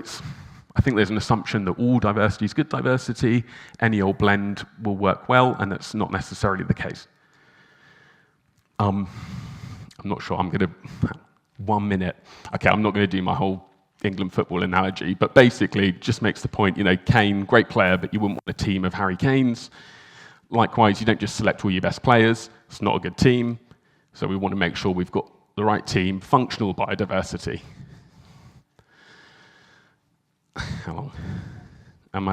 I think there's an assumption that all diversity is good diversity, any old blend will work well, and that's not necessarily the case. I'm not sure, 1 minute. Okay, I'm not going to do my whole England football analogy, but basically just makes the point, Kane, great player, but you wouldn't want a team of Harry Kanes. Likewise, you don't just select all your best players. It's not a good team. So we want to make sure we've got the right team, functional biodiversity. How long?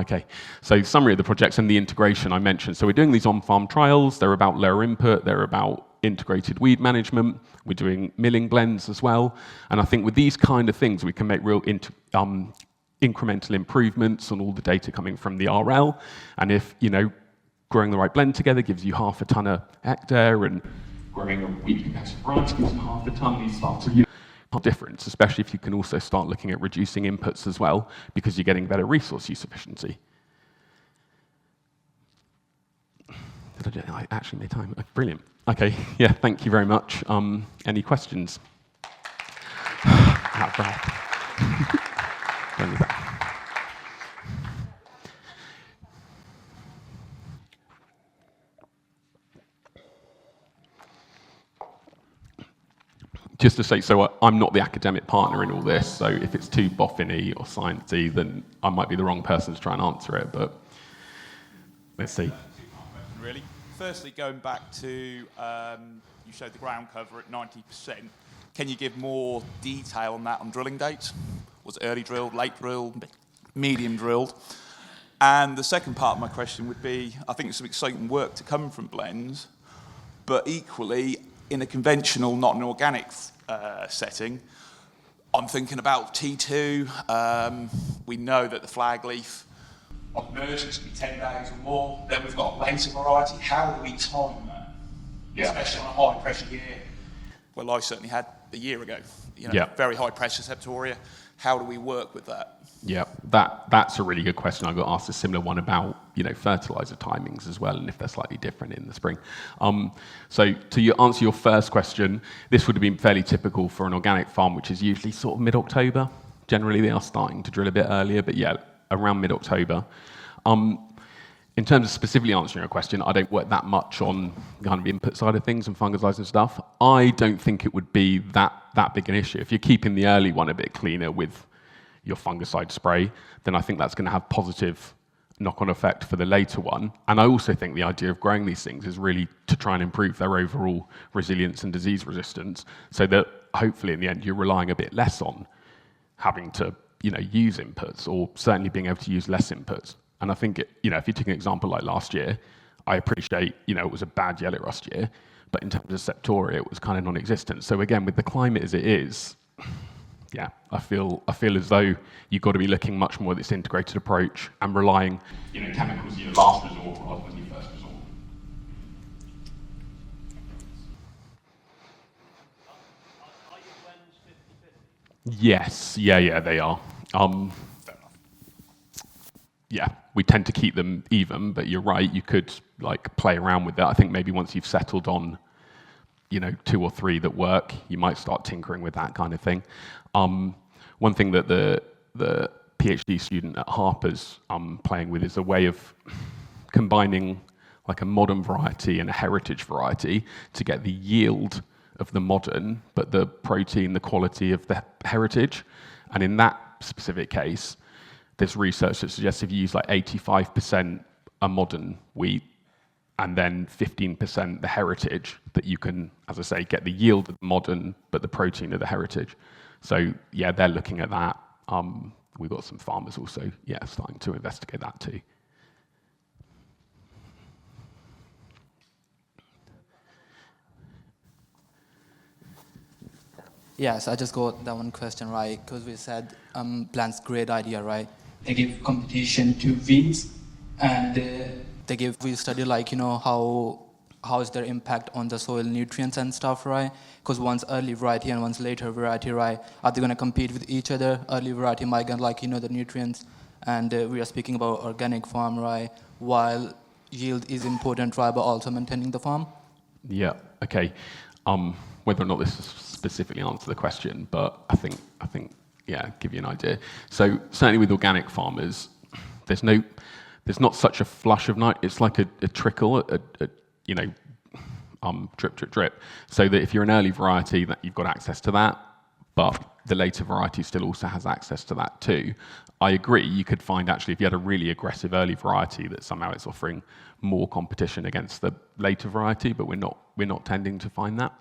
Okay. So summary of the projects and the integration I mentioned. So we're doing these on-farm trials. They're about lower input. They're about integrated weed management. We're doing milling blends as well. And I think with these kind of things, we can make real incremental improvements on all the data coming from the RL. And if, growing the right blend together gives you half a ton a hectare, and growing a wheat competitive variety gives you half a ton, you start to difference, especially if you can also start looking at reducing inputs as well, because you're getting better resource use efficiency. Did I actually made time? Brilliant. Okay, yeah, thank you very much. Any questions? Out of breath. Don't need that. Just to say, so I'm not the academic partner in all this, so if it's too boffiny or sciencey, then I might be the wrong person to try and answer it, but let's see. Really. Firstly, going back to, you showed the ground cover at 90%. Can you give more detail on that on drilling dates? Was it early drilled, late drilled, medium drilled? And the second part of my question would be, I think there's some exciting work to come from blends, but equally, in a conventional, not an organic setting, I'm thinking about T2. We know that the flag leaf on emergence can be 10 days or more. Then we've got a later variety. How do we time that? Yeah. Especially on a high pressure year. Well, I certainly had a year ago. Very high pressure septoria. How do we work with that? Yeah, that's a really good question. I got asked a similar one about fertilizer timings as well, and if they're slightly different in the spring. So to answer your first question, this would have been fairly typical for an organic farm, which is usually sort of mid-October. Generally, they are starting to drill a bit earlier, but yeah, around mid-October. In terms of specifically answering your question, I don't work that much on the kind of input side of things and fungicides and stuff. I don't think it would be that big an issue. If you're keeping the early one a bit cleaner with your fungicide spray, then I think that's going to have positive knock-on effect for the later one. And I also think the idea of growing these things is really to try and improve their overall resilience and disease resistance, so that hopefully in the end you're relying a bit less on having to, use inputs, or certainly being able to use less inputs. And I think, if you take an example like last year, I appreciate, it was a bad yellow rust year, but in terms of septoria, it was kind of non-existent. So again, with the climate as it is, yeah, I feel as though you've got to be looking much more at this integrated approach and relying, chemicals are your last resort rather than your first resort. Yes, yeah, they are. Yeah, we tend to keep them even, but you're right, you could play around with that. I think maybe once you've settled on, 2 or 3 that work, you might start tinkering with that kind of thing. One thing that the PhD student at Harper's playing with is a way of combining a modern variety and a heritage variety to get the yield of the modern, but the protein, the quality of the heritage. And in that specific case, there's research that suggests if you use 85% a modern wheat and then 15% the heritage, that you can, as I say, get the yield of the modern, but the protein of the heritage. So yeah, they're looking at that. We've got some farmers also, starting to investigate that too. Yes, I just got that one question right, because we said plant's great idea, right? They give competition to weeds, and we study how is their impact on the soil nutrients and stuff, right? Because one's early variety and one's later variety, right? Are they going to compete with each other? Early variety might get the nutrients, and we are speaking about organic farm, right? While yield is important, right, but also maintaining the farm. Yeah. Okay. Whether or not this specifically answer the question, but I think give you an idea. So certainly with organic farmers, there's not such a flush of night. It's like a trickle, drip. So that if you're an early variety, that you've got access to that, but the later variety still also has access to that too. I agree. You could find actually if you had a really aggressive early variety that somehow it's offering more competition against the later variety, but we're not tending to find that.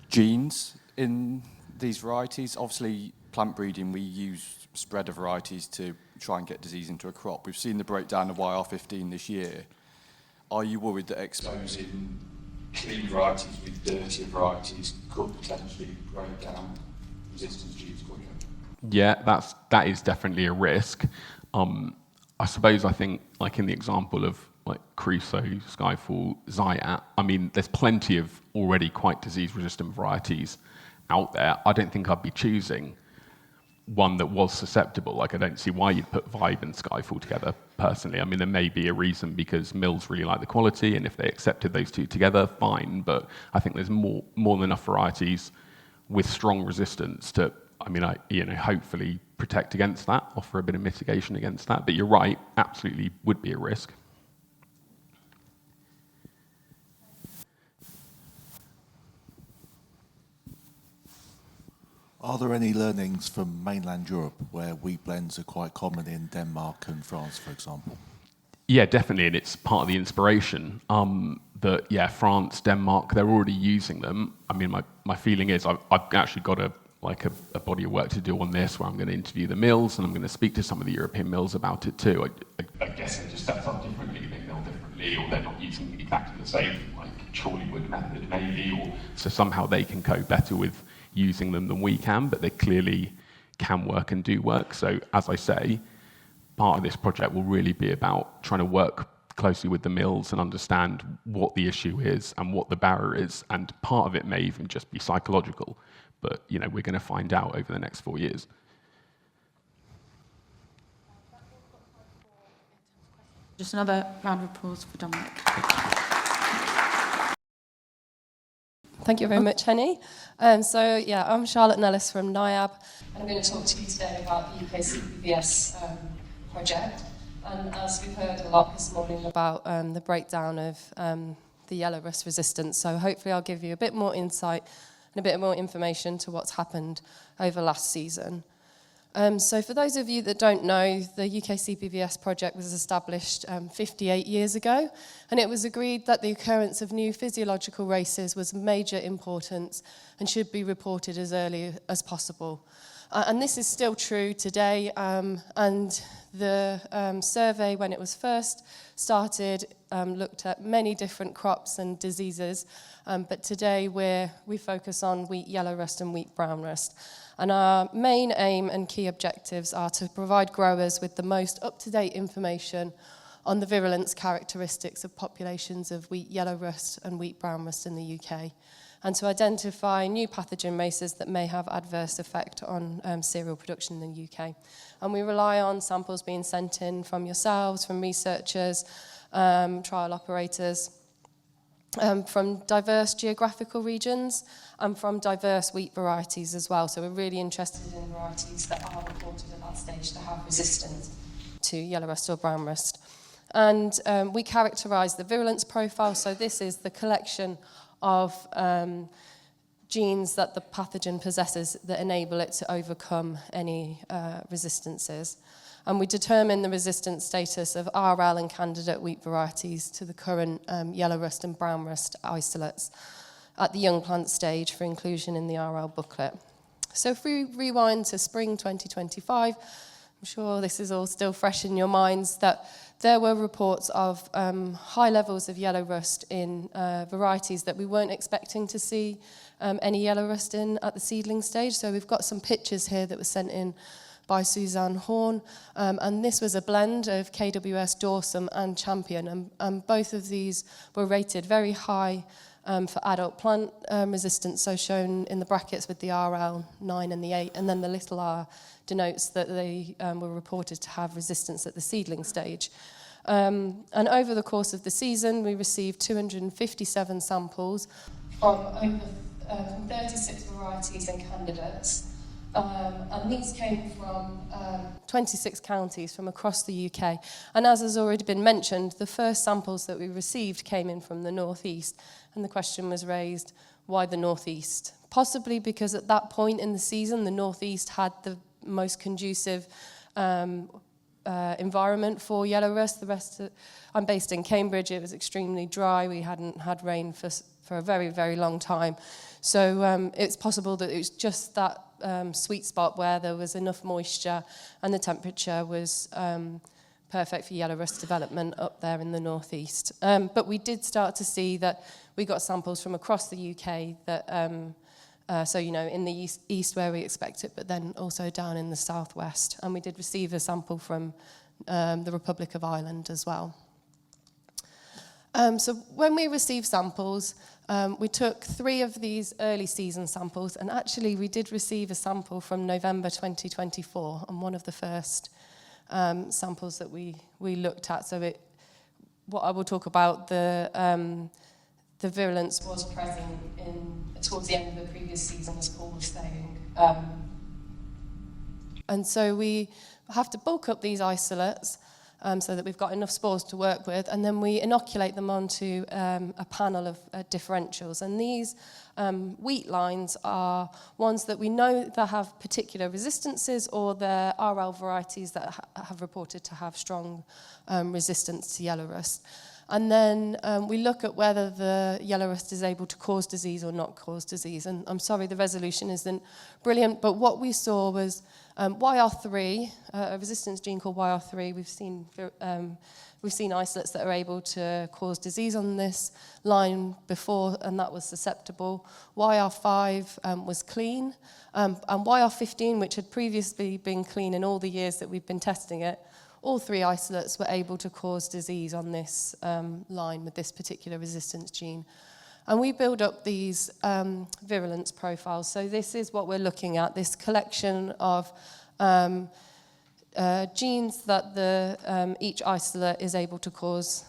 Genes in these varieties. Obviously, plant breeding, we use spreader varieties to try and get disease into a crop. We've seen the breakdown of YR15 this year. Are you worried that exposing clean varieties with dirtier varieties could potentially break down resistance genes quicker? Yeah, that is definitely a risk. I suppose I think in the example of Crusoe, Skyfall, Zayat, I mean, there's plenty of already quite disease-resistant varieties out there. I don't think I'd be choosing one that was susceptible. I don't see why you'd put Vibe and Skyfall together, personally. I mean, there may be a reason because mills really like the quality, and if they accepted those two together, fine. But I think there's more than enough varieties with strong resistance to, hopefully protect against that, offer a bit of mitigation against that. But you're right, absolutely would be a risk. Are there any learnings from mainland Europe where wheat blends are quite common in Denmark and France, for example? Yeah, definitely, and it's part of the inspiration. France, Denmark, they're already using them. I mean, my feeling is I've actually got a body of work to do on this, where I'm going to interview the mills and I'm going to speak to some of the European mills about it too. I guess they just set up differently, they mill differently, or they're not using exactly the same Chorleywood method maybe, or so somehow they can cope better with using them than we can, but they clearly can work and do work. So as I say, part of this project will really be about trying to work closely with the mills and understand what the issue is and what the barrier is. And part of it may even just be psychological, but we're going to find out over the next 4 years. Just another round of applause for Dominic. Thank you very much, Henny. I'm Charlotte Nellist from Niab, and I'm going to talk to you today about the UKCPVS project. And as we've heard a lot this morning about the breakdown of the yellow rust resistance. So hopefully I'll give you a bit more insight and a bit more information to what's happened over last season. So for those of you that don't know, the UKCPVS project was established 58 years ago, and it was agreed that the occurrence of new physiological races was of major importance and should be reported as early as possible. And this is still true today, and the survey, when it was first started, looked at many different crops and diseases, but today we focus on wheat yellow rust and wheat brown rust. And our main aim and key objectives are to provide growers with the most up-to-date information on the virulence characteristics of populations of wheat yellow rust and wheat brown rust in the UK, and to identify new pathogen races that may have adverse effect on cereal production in the UK. And we rely on samples being sent in from yourselves, from researchers, trial operators, from diverse geographical regions and from diverse wheat varieties as well. So we're really interested in varieties that are reported at that stage to have resistance to yellow rust or brown rust. And we characterise the virulence profile. So this is the collection of genes that the pathogen possesses that enable it to overcome any resistances. And we determine the resistance status of RL and candidate wheat varieties to the current yellow rust and brown rust isolates at the young plant stage for inclusion in the RL booklet. So if we rewind to spring 2025, I'm sure this is all still fresh in your minds, that there were reports of high levels of yellow rust in varieties that we weren't expecting to see any yellow rust in at the seedling stage. So we've got some pictures here that were sent in by Suzanne Horn, and this was a blend of KWS, Dorsum and Champion, and both of these were rated very high for adult plant resistance, so shown in the brackets with the RL 9 and the 8, and then the little r denotes that they were reported to have resistance at the seedling stage. And over the course of the season, we received 257 samples from over 36 varieties and candidates. And these came from 26 counties from across the UK. And as has already been mentioned, the first samples that we received came in from the northeast. And the question was raised, why the northeast? Possibly because at that point in the season, the northeast had the most conducive environment for yellow rust. I'm based in Cambridge. It was extremely dry. We hadn't had rain for a very, very long time. So it's possible that it was just that sweet spot where there was enough moisture and the temperature was perfect for yellow rust development up there in the northeast. But we did start to see that we got samples from across the UK that, so, you know, in the east where we expect it, but then also down in the southwest. And we did receive a sample from the Republic of Ireland as well. So when we received samples, we took 3 of these early season samples, and actually we did receive a sample from November 2024 on one of the first samples that we looked at. So what I will talk about, the virulence was present towards the end of the previous season, as Paul was saying. And so we have to bulk up these isolates so that we've got enough spores to work with, and then we inoculate them onto a panel of differentials. And these wheat lines are ones that we know that have particular resistances, or they're RL varieties that have reported to have strong resistance to yellow rust. And then we look at whether the yellow rust is able to cause disease or not cause disease. And I'm sorry, the resolution isn't brilliant, but what we saw was YR3, a resistance gene called YR3. We've seen isolates that are able to cause disease on this line before, and that was susceptible. YR5 was clean, and YR15, which had previously been clean in all the years that we've been testing it, all 3 isolates were able to cause disease on this line with this particular resistance gene. And we build up these virulence profiles. So this is what we're looking at, this collection of genes that each isolate is able to cause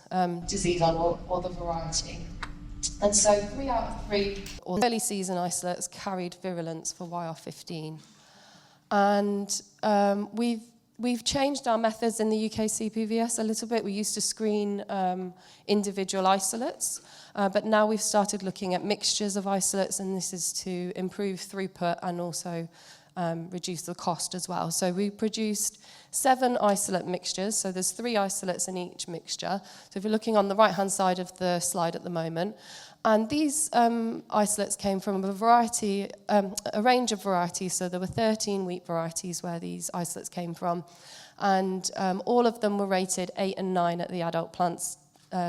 disease on, or the variety. And so 3 out of 3 early season isolates carried virulence for YR15. And we've We've changed our methods in the UKCPVS a little bit. We used to screen individual isolates, but now we've started looking at mixtures of isolates, and this is to improve throughput and also reduce the cost as well. So we produced 7 isolate mixtures, so there's 3 isolates in each mixture. So if you're looking on the right-hand side of the slide at the moment, and these isolates came from a range of varieties. So there were 13 wheat varieties where these isolates came from, and all of them were rated 8 and 9 at the adult plants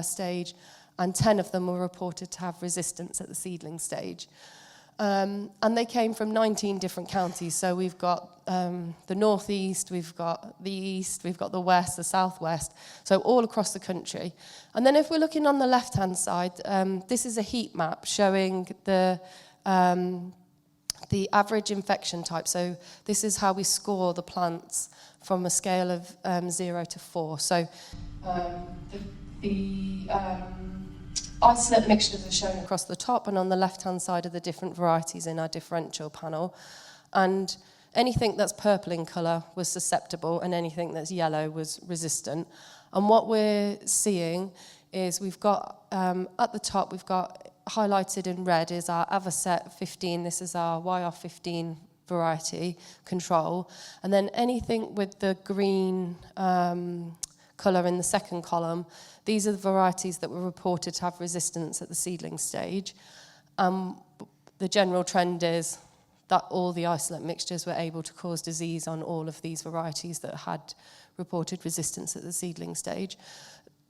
stage, and 10 of them were reported to have resistance at the seedling stage. And they came from 19 different counties. So we've got the northeast, we've got the east, we've got the west, the southwest, so all across the country. And then if we're looking on the left-hand side, this is a heat map showing the average infection type. So this is how we score the plants from a scale of 0 to 4. So the isolate mixtures are shown across the top and on the left-hand side are the different varieties in our differential panel. And anything that's purple in colour was susceptible, and anything that's yellow was resistant. And what we're seeing is we've got, at the top, we've got highlighted in red is our Avocet 15. This is our YR15 variety control. And then anything with the green colour in the second column, these are the varieties that were reported to have resistance at the seedling stage. The general trend is that all the isolate mixtures were able to cause disease on all of these varieties that had reported resistance at the seedling stage.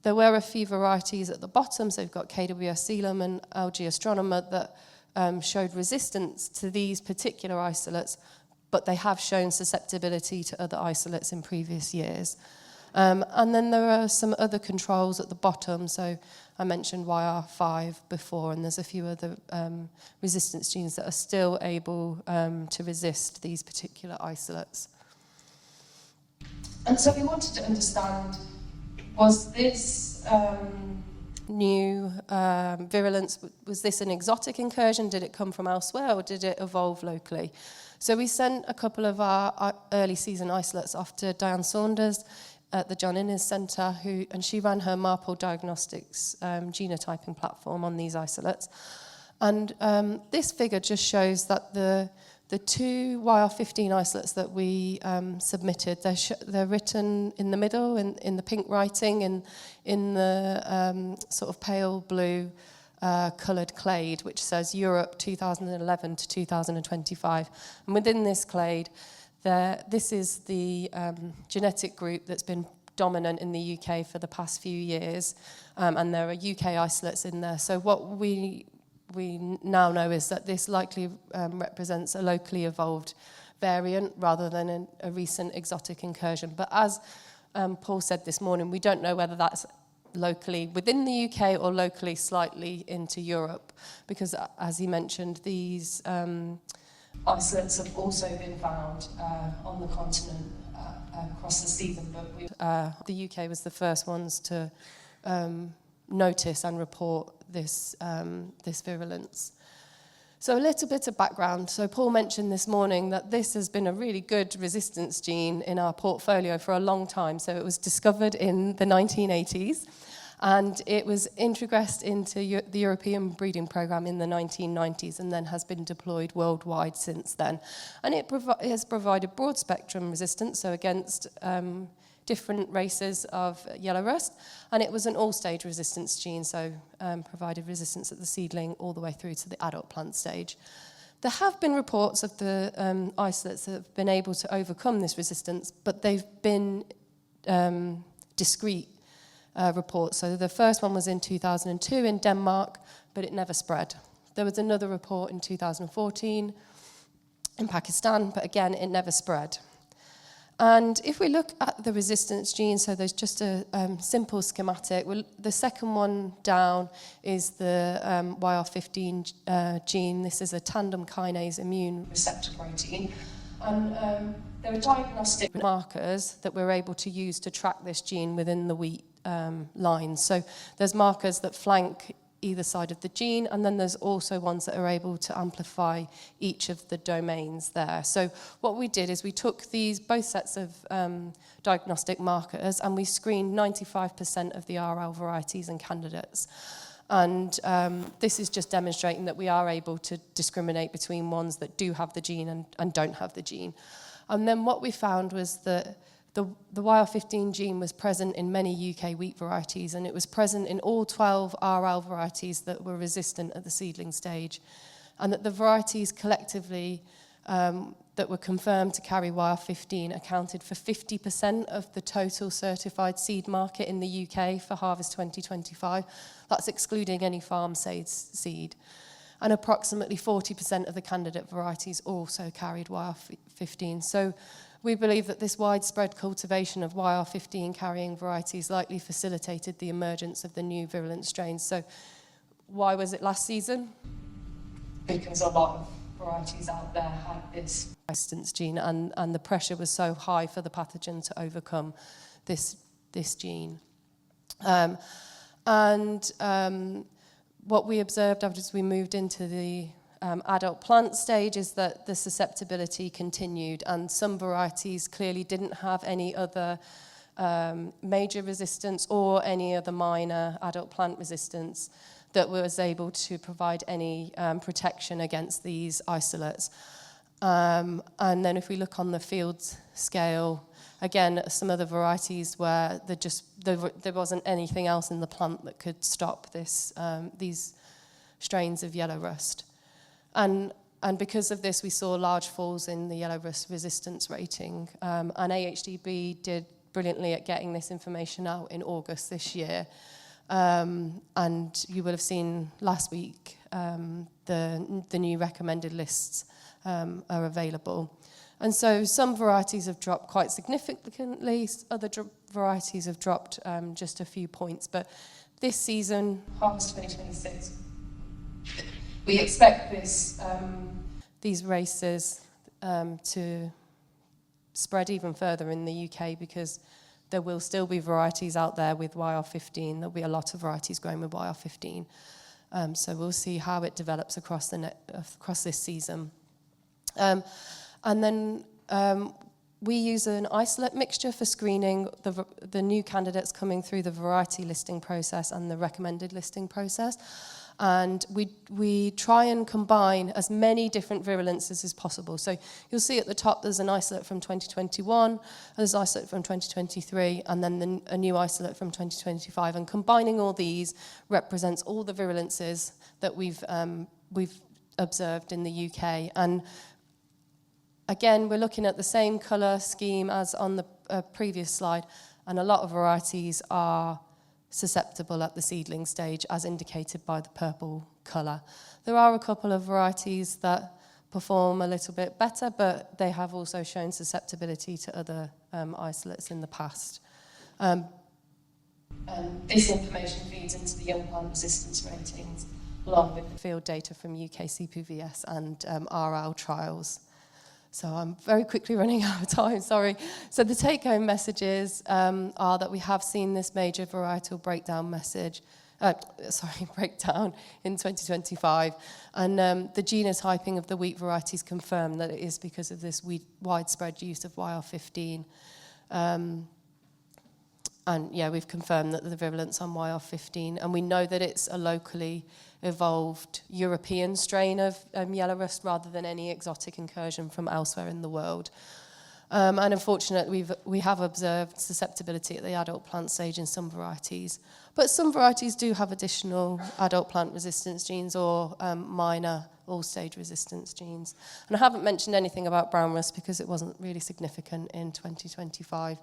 There were a few varieties at the bottom, so we've got KWS Sealum and LG Astronomer that showed resistance to these particular isolates, but they have shown susceptibility to other isolates in previous years. And then there are some other controls at the bottom. So I mentioned YR5 before, and there's a few other resistance genes that are still able to resist these particular isolates. And so we wanted to understand, was this new virulence, was this an exotic incursion? Did it come from elsewhere, or did it evolve locally? So we sent a couple of our early season isolates off to Diane Saunders at the John Innes Centre, and she ran her Marpol Diagnostics genotyping platform on these isolates. And this figure just shows that the 2 YR15 isolates that we submitted, they're written in the middle, in the pink writing, and in the sort of pale blue coloured clade, which says Europe 2011 to 2025. And within this clade, this is the genetic group that's been dominant in the UK for the past few years, and there are UK isolates in there. So what we now know is that this likely represents a locally evolved variant rather than a recent exotic incursion. But as Paul said this morning, we don't know whether that's locally within the UK or locally slightly into Europe, because as he mentioned, these isolates have also been found on the continent across the season, but the UK was the first ones to notice and report this virulence. So a little bit of background. So Paul mentioned this morning that this has been a really good resistance gene in our portfolio for a long time. So it was discovered in the 1980s, and it was introgressed into the European breeding program in the 1990s, and then has been deployed worldwide since then. And it has provided broad spectrum resistance, so against different races of yellow rust, and it was an all-stage resistance gene, so provided resistance at the seedling all the way through to the adult plant stage. There have been reports of the isolates that have been able to overcome this resistance, but they've been discrete reports. So the first one was in 2002 in Denmark, but it never spread. There was another report in 2014 in Pakistan, but again, it never spread. And if we look at the resistance gene, so there's just a simple schematic. The second one down is the YR15 gene. This is a tandem kinase immune receptor protein. And there are diagnostic markers that we're able to use to track this gene within the wheat lines. So there's markers that flank either side of the gene, and then there's also ones that are able to amplify each of the domains there. So what we did is we took both sets of diagnostic markers and we screened 95% of the RL varieties and candidates. And this is just demonstrating that we are able to discriminate between ones that do have the gene and don't have the gene. And then what we found was that the YR15 gene was present in many UK wheat varieties, and it was present in all 12 RL varieties that were resistant at the seedling stage, and that the varieties collectively that were confirmed to carry YR15 accounted for 50% of the total certified seed market in the UK for harvest 2025. That's excluding any farm seed. And approximately 40% of the candidate varieties also carried YR15. So we believe that this widespread cultivation of YR15 carrying varieties likely facilitated the emergence of the new virulent strains. So why was it last season? Because a lot of varieties out there had this resistance gene, and the pressure was so high for the pathogen to overcome this gene. What we observed as we moved into the adult plant stage is that the susceptibility continued, and some varieties clearly didn't have any other major resistance or any other minor adult plant resistance that was able to provide any protection against these isolates. And then if we look on the field scale, again, some of the varieties where there wasn't anything else in the plant that could stop these strains of yellow rust. And because of this, we saw large falls in the yellow rust resistance rating. And AHDB did brilliantly at getting this information out in August this year. And you will have seen last week the new recommended lists are available. And so some varieties have dropped quite significantly, other varieties have dropped just a few points. But this season, harvest 2026, we expect these races to spread even further in the UK, because there will still be varieties out there with YR15. There'll be a lot of varieties growing with YR15. So we'll see how it develops across this season. And then we use an isolate mixture for screening the new candidates coming through the variety listing process and the recommended listing process. And we try and combine as many different virulences as possible. So you'll see at the top there's an isolate from 2021, there's an isolate from 2023, and then a new isolate from 2025. And combining all these represents all the virulences that we've observed in the UK. And again, we're looking at the same colour scheme as on the previous slide, and a lot of varieties are susceptible at the seedling stage, as indicated by the purple colour. There are a couple of varieties that perform a little bit better, but they have also shown susceptibility to other isolates in the past. This information feeds into the young plant resistance ratings, along with the field data from UKCPVS and RL trials. So I'm very quickly running out of time, sorry. So the take-home messages are that we have seen this major varietal breakdown breakdown in 2025. And the genotyping of the wheat varieties confirm that it is because of this widespread use of YR15. And yeah, we've confirmed that the virulence on YR15, and we know that it's a locally evolved European strain of yellow rust rather than any exotic incursion from elsewhere in the world. And unfortunately, we have observed susceptibility at the adult plant stage in some varieties. But some varieties do have additional adult plant resistance genes or minor all-stage resistance genes. And I haven't mentioned anything about brown rust because it wasn't really significant in 2025.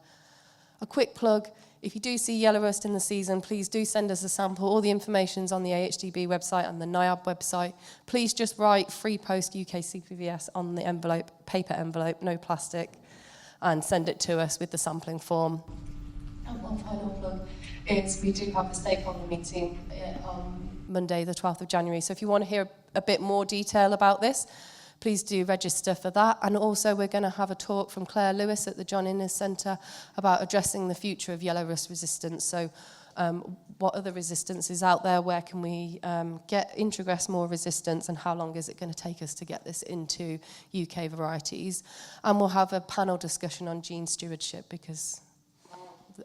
A quick plug, if you do see yellow rust in the season, please do send us a sample. All the information's on the AHDB website and the Niab website. Please just write free post UKCPVS on the envelope, paper envelope, no plastic, and send it to us with the sampling form. And one final plug is we do have a stakeholder meeting on Monday, the 12th of January. So if you want to hear a bit more detail about this, please do register for that. And also we're going to have a talk from Claire Lewis at the John Innes Centre about addressing the future of yellow rust resistance. So what other resistance is out there, where can we get introgress more resistance, and how long is it going to take us to get this into UK varieties. And we'll have a panel discussion on gene stewardship, because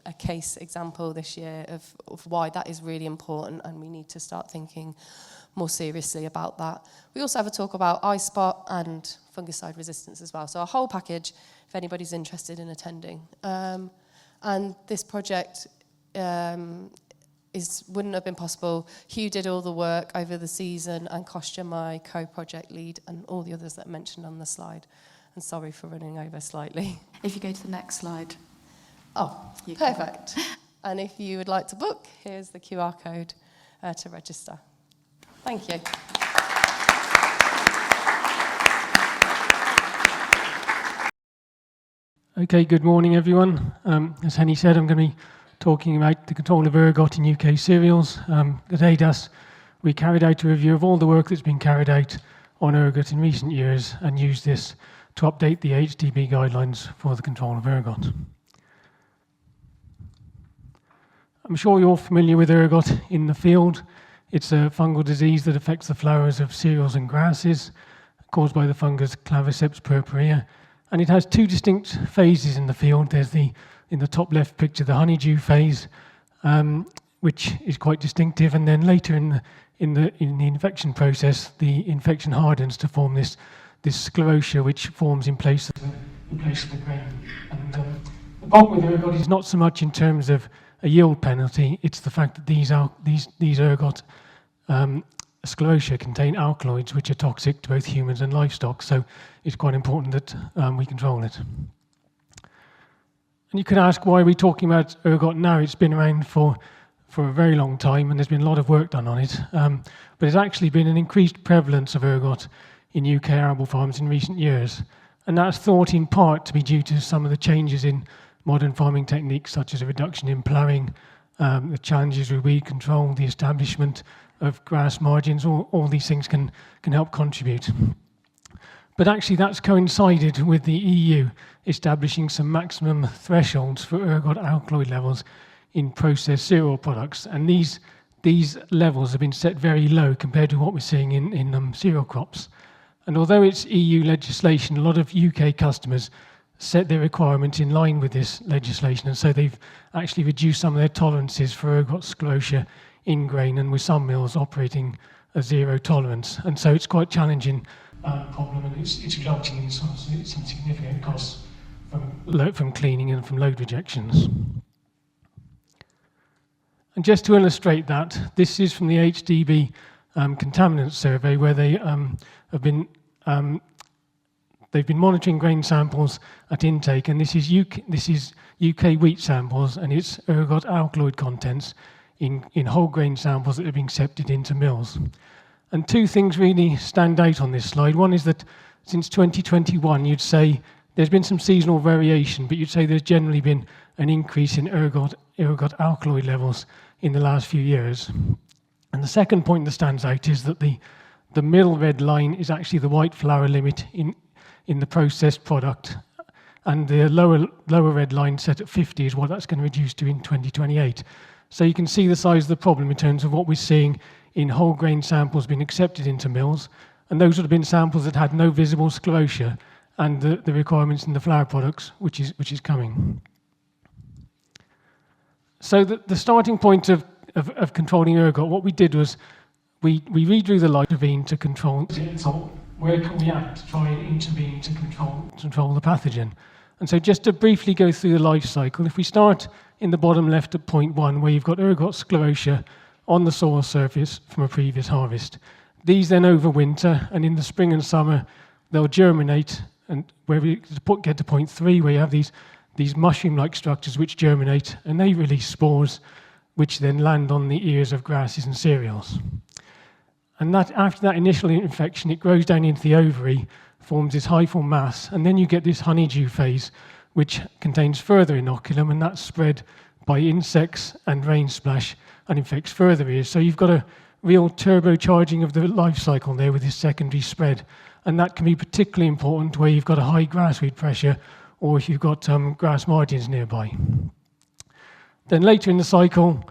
a case example this year of why that is really important, and we need to start thinking more seriously about that. We also have a talk about eye spot and fungicide resistance as well. So a whole package if anybody's interested in attending. And this project wouldn't have been possible. Hugh did all the work over the season, and Kostya, my co-project lead, and all the others that I mentioned on the slide. And sorry for running over slightly. If you go to the next slide. Oh, perfect. And if you would like to book, here's the QR code to register. Thank you. Okay, good morning, everyone. As Henny said, I'm going to be talking about the control of ergot in UK cereals. At AHDAS, we carried out a review of all the work that's been carried out on ergot in recent years and used this to update the AHDB guidelines for the control of ergot. I'm sure you're familiar with ergot in the field. It's a fungal disease that affects the flowers of cereals and grasses, caused by the fungus Claviceps purpurea. And it has two distinct phases in the field. There's in the top left picture, the honeydew phase, which is quite distinctive. And then later in the infection process, the infection hardens to form this sclerotia, which forms in place of the grain. And the problem with ergot is not so much in terms of a yield penalty, it's the fact that these ergot sclerotia contain alkaloids which are toxic to both humans and livestock, so it's quite important that we control it. And you could ask, why are we talking about ergot now? It's been around for a very long time, and there's been a lot of work done on it, but there's actually been an increased prevalence of ergot in UK arable farms in recent years, and that's thought in part to be due to some of the changes in modern farming techniques, such as a reduction in ploughing, the challenges with weed control, the establishment of grass margins. All these things can help contribute. But actually that's coincided with the EU establishing some maximum thresholds for ergot alkaloid levels in processed cereal products, and these levels have been set very low compared to what we're seeing in cereal crops. And although it's EU legislation, a lot of UK customers set their requirements in line with this legislation, and so they've actually reduced some of their tolerances for ergot sclerotia in grain, and with some mills operating a zero tolerance. And so it's quite a challenging problem, and it's resulting in some significant costs from cleaning and from load rejections. And just to illustrate that, this is from the AHDB contaminant survey, where they they've been monitoring grain samples at intake, and this is UK wheat samples, and it's ergot alkaloid contents in whole grain samples that are being accepted into mills. And two things really stand out on this slide. One is that since 2021, you'd say there's been some seasonal variation, but you'd say there's generally been an increase in ergot alkaloid levels in the last few years. And the second point that stands out is that the middle red line is actually the white flour limit in the processed product, and the lower red line set at 50 is what that's going to reduce to in 2028. So you can see the size of the problem in terms of what we're seeing in whole grain samples being accepted into mills, and those would have been samples that had no visible sclerotia, and the requirements in the flour products, which is coming. So the starting point of controlling ergot, what we did was we redrew the light ravine to control. So where can we act to try and intervene to control the pathogen? And so just to briefly go through the life cycle, if we start in the bottom left at point 1, where you've got ergot sclerotia on the soil surface from a previous harvest. These then overwinter, and in the spring and summer they'll germinate, and where we get to point 3, where you have these mushroom-like structures which germinate, and they release spores which then land on the ears of grasses and cereals. And that, after that initial infection, it grows down into the ovary, forms this hyphal mass, and then you get this honeydew phase, which contains further inoculum, and that's spread by insects and rain splash and infects further ears. So you've got a real turbocharging of the life cycle there with this secondary spread, and that can be particularly important where you've got a high grassweed pressure or if you've got grass margins nearby. Then later in the cycle,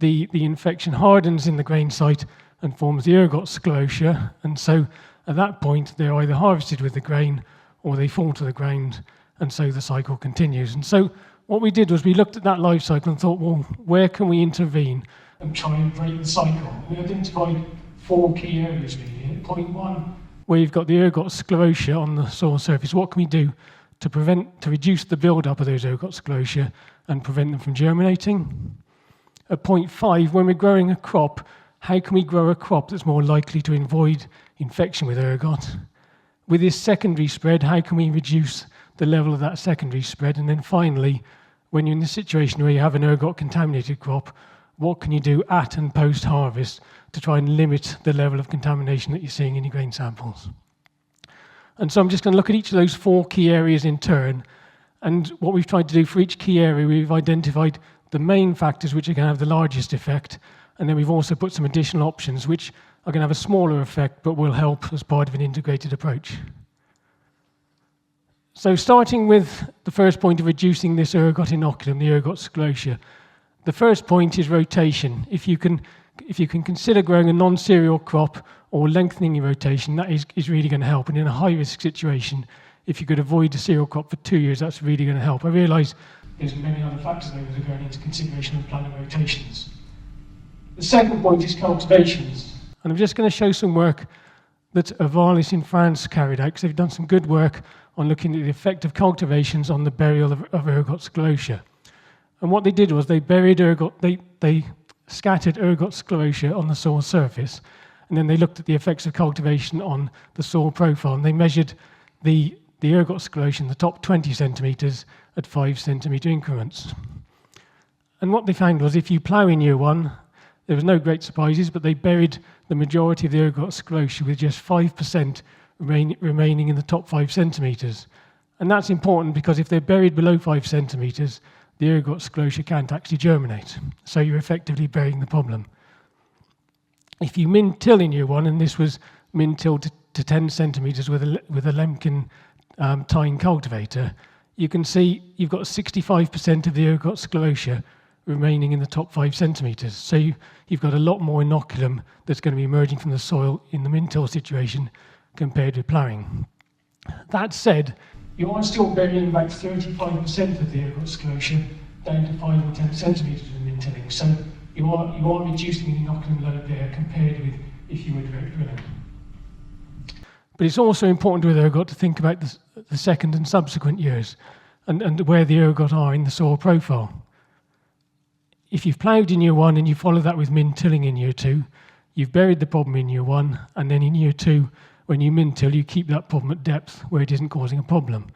the infection hardens in the grain site and forms the ergot sclerotia, and so at that point they're either harvested with the grain or they fall to the ground, and so the cycle continues. And so what we did was we looked at that life cycle and thought, well, where can we intervene and try and break the cycle? We identified 4 key areas really. Point 1, where you've got the ergot sclerotia on the soil surface, what can we do to reduce the build-up of those ergot sclerotia and prevent them from germinating? At point 5, when we're growing a crop, how can we grow a crop that's more likely to avoid infection with ergot? With this secondary spread, how can we reduce the level of that secondary spread? And then finally, when you're in the situation where you have an ergot contaminated crop, what can you do at and post-harvest to try and limit the level of contamination that you're seeing in your grain samples? And so I'm just going to look at each of those 4 key areas in turn. And what we've tried to do for each key area, we've identified the main factors which are going to have the largest effect, and then we've also put some additional options which are going to have a smaller effect but will help as part of an integrated approach. So starting with the first point of reducing this ergot inoculum, the ergot sclerotia, the first point is rotation. If you can consider growing a non-cereal crop or lengthening your rotation, that is really going to help. And in a high-risk situation, if you could avoid a cereal crop for 2 years, that's really going to help. I realise there's many other factors that are going into consideration of planning rotations. The second point is cultivations. And I'm just going to show some work that Varieties in France carried out, because they've done some good work on looking at the effect of cultivations on the burial of ergot sclerotia. And what they did was they buried ergot, they scattered ergot sclerotia on the soil surface, and then they looked at the effects of cultivation on the soil profile, and they measured the ergot sclerotia in the top 20 centimetres at 5 centimetre increments. And what they found was if you plough in year 1, there was no great surprises, but they buried the majority of the ergot sclerotia with just 5% remaining in the top 5 centimetres. And that's important because if they're buried below 5 centimetres, the ergot sclerotia can't actually germinate. So you're effectively burying the problem. If you min-till in year 1, and this was min-till to 10 centimetres with a Lemkin tine cultivator, you can see you've got 65% of the ergot sclerotia remaining in the top 5 centimetres. So you've got a lot more inoculum that's going to be emerging from the soil in the min-till situation compared with ploughing. That said, you are still burying about 35% of the ergot sclerotia down to 5 or 10 centimetres with min-tilling. So you are reducing the inoculum load there compared with if you were direct drilling. But it's also important with ergot to think about the second and subsequent years and where the ergot are in the soil profile. If you've ploughed in year 1 and you follow that with min-tilling in year 2, you've buried the problem in year 1, and then in year 2, when you min-till, you keep that problem at depth where it isn't causing a problem.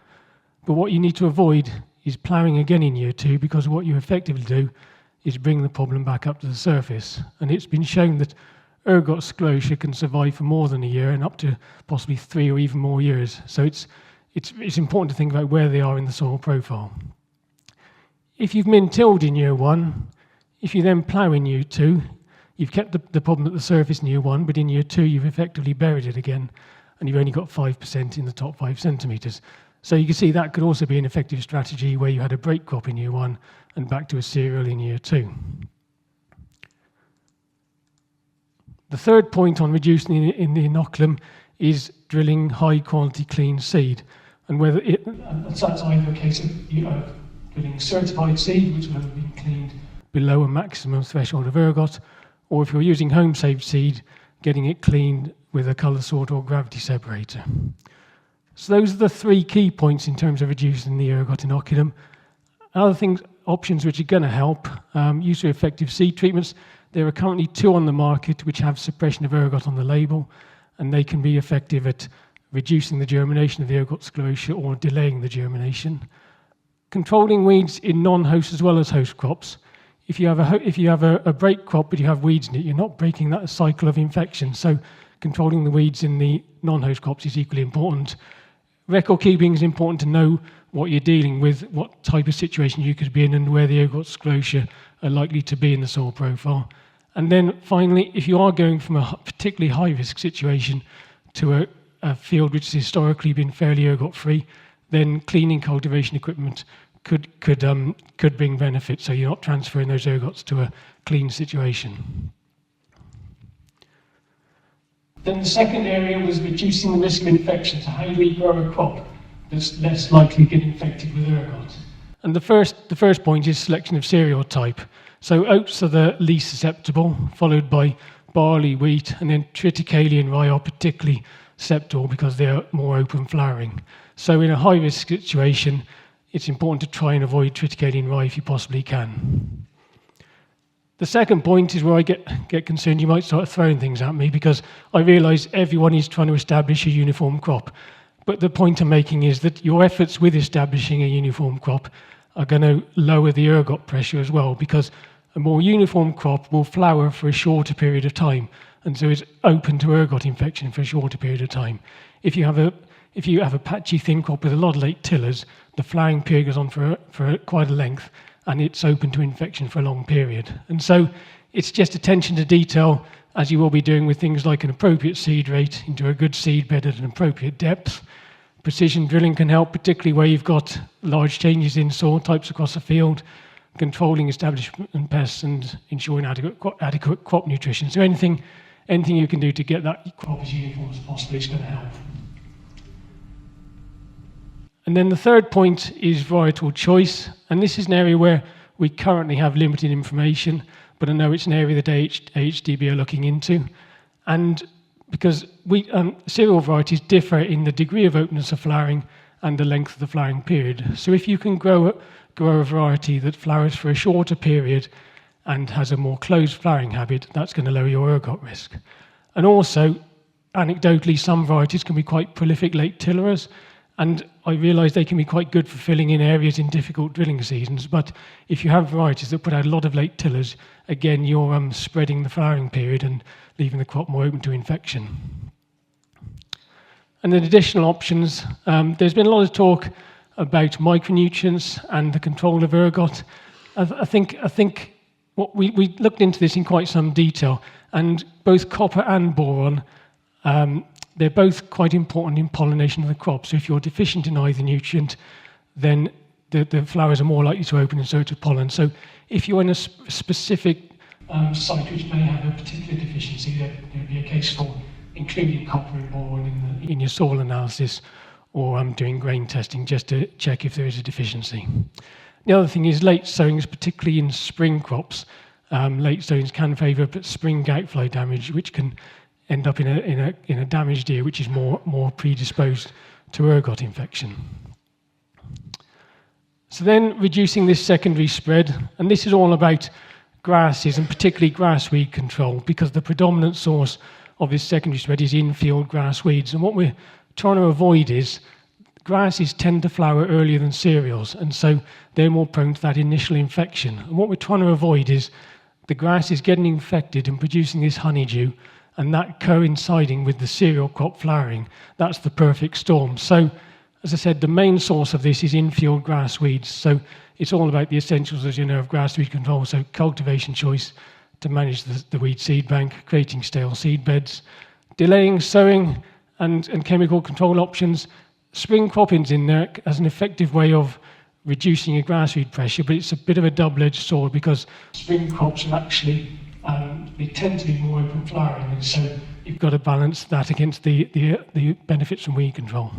But what you need to avoid is ploughing again in year 2, because what you effectively do is bring the problem back up to the surface. And it's been shown that ergot sclerotia can survive for more than a year and up to possibly 3 or even more years. So it's important to think about where they are in the soil profile. If you've min-tilled in year 1, if you then plough in year 2, you've kept the problem at the surface in year 1, but in year 2 you've effectively buried it again, and you've only got 5% in the top 5 centimetres. So you can see that could also be an effective strategy where you had a break crop in year 1 and back to a cereal in year 2. The third point on reducing in the inoculum is drilling high quality clean seed. And whether that's either a case of drilling certified seed, which will have been cleaned below a maximum threshold of ergot, or if you're using home-saved seed, getting it cleaned with a colour sorter or gravity separator. So those are the 3 key points in terms of reducing the ergot inoculum. Other things, options which are going to help, use of effective seed treatments. There are currently 2 on the market which have suppression of ergot on the label, and they can be effective at reducing the germination of the ergot sclerotia or delaying the germination. Controlling weeds in non-host as well as host crops. If you have a break crop but you have weeds in it, you're not breaking that cycle of infection. So controlling the weeds in the non-host crops is equally important. Record keeping is important to know what you're dealing with, what type of situation you could be in, and where the ergot sclerotia are likely to be in the soil profile. And then finally, if you are going from a particularly high-risk situation to a field which has historically been fairly ergot-free, then cleaning cultivation equipment could bring benefit, so you're not transferring those ergots to a clean situation. Then the second area was reducing the risk of infection, so how do we grow a crop that's less likely to get infected with ergot? And the first point is selection of cereal type. So oats are the least susceptible, followed by barley, wheat, and then triticale and rye are particularly susceptible because they're more open flowering. So in a high-risk situation, it's important to try and avoid triticale and rye if you possibly can. The second point is where I get concerned you might start throwing things at me, because I realise everyone is trying to establish a uniform crop. But the point I'm making is that your efforts with establishing a uniform crop are going to lower the ergot pressure as well, because a more uniform crop will flower for a shorter period of time, and so it's open to ergot infection for a shorter period of time. If you have a patchy thin crop with a lot of late tillers, the flowering period goes on for quite a length, and it's open to infection for a long period. And so it's just attention to detail, as you will be doing with things like an appropriate seed rate into a good seed bed at an appropriate depth. Precision drilling can help, particularly where you've got large changes in soil types across the field, controlling establishment pests and ensuring adequate crop nutrition. So anything you can do to get that crop as uniform as possible is going to help. And then the third point is varietal choice, and this is an area where we currently have limited information, but I know it's an area that AHDB are looking into. And because cereal varieties differ in the degree of openness of flowering and the length of the flowering period. So if you can grow a variety that flowers for a shorter period and has a more closed flowering habit, that's going to lower your ergot risk. And also, anecdotally, some varieties can be quite prolific late tillerers, and I realise they can be quite good for filling in areas in difficult drilling seasons, but if you have varieties that put out a lot of late tillers, again, you're spreading the flowering period and leaving the crop more open to infection. And then additional options, there's been a lot of talk about micronutrients and the control of ergot. I think what we looked into this in quite some detail, and both copper and boron, they're both quite important in pollination of the crop. So if you're deficient in either nutrient, then the flowers are more likely to open and so to pollen. So if you're in a specific site which may have a particular deficiency, there'd be a case for including copper and boron in your soil analysis, or doing grain testing just to check if there is a deficiency. The other thing is late sowings, particularly in spring crops. Late sowings can favour spring gout fly damage, which can end up in a damaged ear, which is more predisposed to ergot infection. So then reducing this secondary spread, and this is all about grasses and particularly grass weed control, because the predominant source of this secondary spread is in-field grass weeds. And what we're trying to avoid is grasses tend to flower earlier than cereals, and so they're more prone to that initial infection. And what we're trying to avoid is the grass is getting infected and producing this honeydew, and that coinciding with the cereal crop flowering. That's the perfect storm. So, as I said, the main source of this is in-field grass weeds. So it's all about the essentials, as you know, of grass weed control. So cultivation choice to manage the weed seed bank, creating stale seed beds, delaying sowing and chemical control options. Spring cropping's in there as an effective way of reducing your grass weed pressure, but it's a bit of a double-edged sword, because spring crops are actually they tend to be more open flowering, and so you've got to balance that against the benefits from weed control.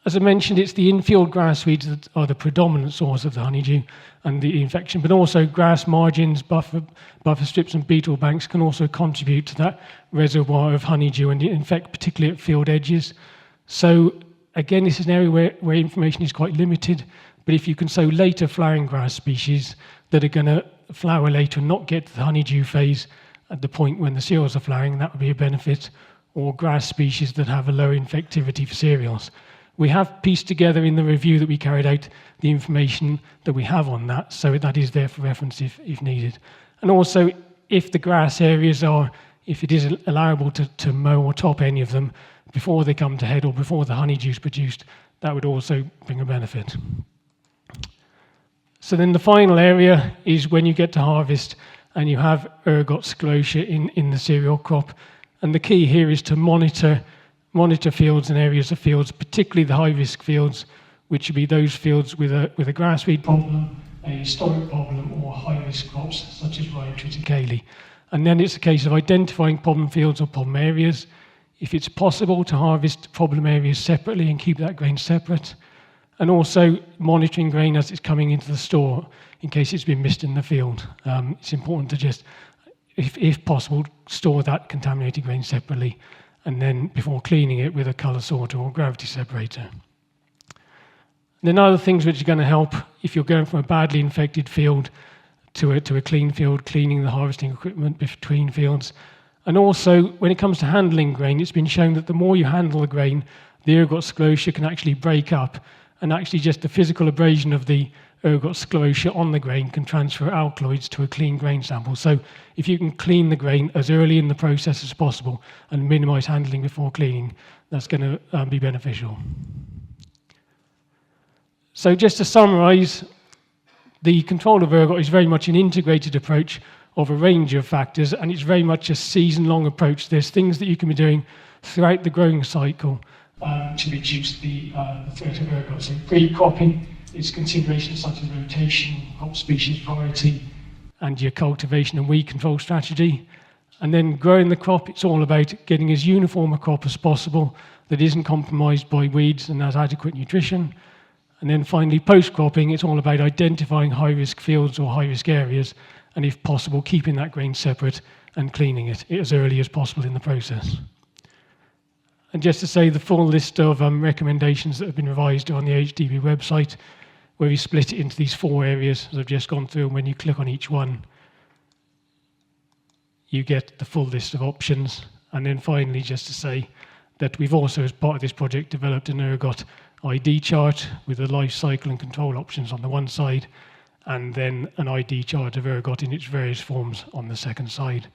As I mentioned, it's the infield grass weeds that are the predominant source of the honeydew and the infection, but also grass margins, buffer strips and beetle banks can also contribute to that reservoir of honeydew and infect particularly at field edges. So again, this is an area where information is quite limited, but if you can sow later flowering grass species that are going to flower later and not get to the honeydew phase at the point when the cereals are flowering, that would be a benefit, or grass species that have a low infectivity for cereals. We have pieced together in the review that we carried out the information that we have on that, so that is there for reference if needed. And also, if the grass areas if it is allowable to mow or top any of them before they come to head or before the honeydew is produced, that would also bring a benefit. So then the final area is when you get to harvest and you have ergot sclerotia in the cereal crop. And the key here is to monitor fields and areas of fields, particularly the high-risk fields, which would be those fields with a grass weed problem, a historic problem, or high-risk crops such as rye, triticale. And then it's a case of identifying problem fields or problem areas. If it's possible to harvest problem areas separately and keep that grain separate, and also monitoring grain as it's coming into the store in case it's been missed in the field. It's important to just, if possible, store that contaminated grain separately, and then before cleaning it with a colour sorter or gravity separator. Then other things which are going to help if you're going from a badly infected field to a clean field, cleaning the harvesting equipment between fields. And also, when it comes to handling grain, it's been shown that the more you handle the grain, the ergot sclerotia can actually break up, and actually just the physical abrasion of the ergot sclerotia on the grain can transfer alkaloids to a clean grain sample. So if you can clean the grain as early in the process as possible and minimise handling before cleaning, that's going to be beneficial. So just to summarise, the control of ergot is very much an integrated approach of a range of factors, and it's very much a season-long approach. There's things that you can be doing throughout the growing cycle to reduce the threat of ergot. So pre-cropping, it's considerations such as rotation, crop species variety, and your cultivation and weed control strategy. And then growing the crop, it's all about getting as uniform a crop as possible that isn't compromised by weeds and has adequate nutrition. And then finally, post-cropping, it's all about identifying high-risk fields or high-risk areas, and if possible, keeping that grain separate and cleaning it as early as possible in the process. And just to say, the full list of recommendations that have been revised are on the AHDB website, where we split it into these 4 areas, as I've just gone through, and when you click on each one, you get the full list of options. And then finally, just to say that we've also, as part of this project, developed an ergot ID chart with the life cycle and control options on the one side, and then an ID chart of ergot in its various forms on the second side.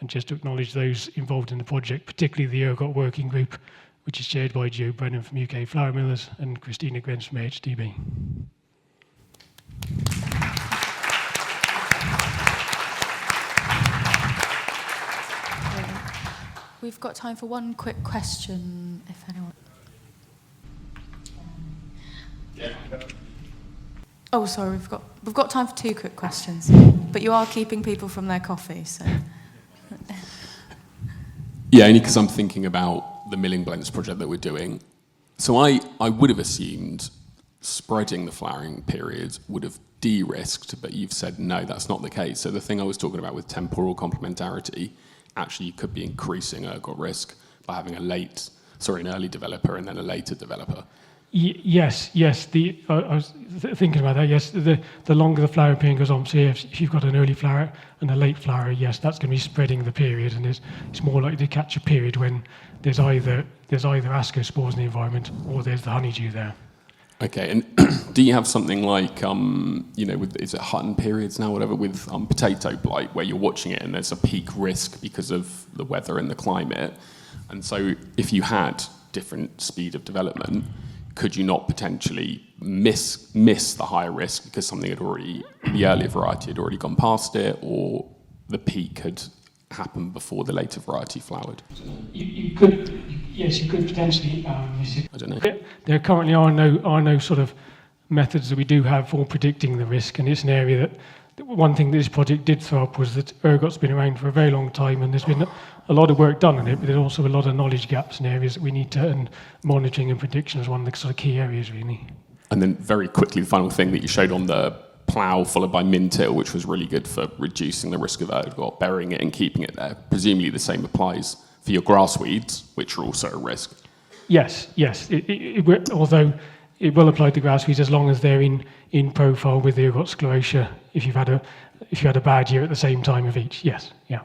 And just to acknowledge those involved in the project, particularly the Ergot Working Group, which is chaired by Joe Brennan from UK Flour Millers and Christina Grens from AHDB. We've got time for one quick question, if anyone. Oh, sorry, we've got time for 2 quick questions, but you are keeping people from their coffee, so. Yeah, only because I'm thinking about the milling blends project that we're doing. So I would have assumed spreading the flowering period would have de-risked, but you've said no, that's not the case. So the thing I was talking about with temporal complementarity, actually you could be increasing ergot risk by having an early developer and then a later developer. Yes. I was thinking about that. Yes, the longer the flower period goes on, so if you've got an early flower and a late flower, yes, that's going to be spreading the period, and it's more likely to catch a period when there's either ascospores in the environment or there's the honeydew there. Okay, and do you have something like, is it Hutton periods now, whatever, with potato blight, where you're watching it and there's a peak risk because of the weather and the climate, and so if you had different speed of development, could you not potentially miss the higher risk because something the earlier variety had already gone past it, or the peak had happened before the later variety flowered? You could potentially miss it. I don't know. There currently are no sort of methods that we do have for predicting the risk, and it's an area that one thing that this project did throw up was that ergot's been around for a very long time, and there's been a lot of work done on it, but there's also a lot of knowledge gaps in areas that we need to, and monitoring and prediction is one of the sort of key areas, really. And then very quickly, the final thing that you showed on the plough followed by min-till, which was really good for reducing the risk of ergot, burying it and keeping it there. Presumably the same applies for your grass weeds, which are also a risk. Yes. Although it will apply to grass weeds as long as they're in profile with the ergot sclerotia. If you had a bad year at the same time of each, yes, yeah.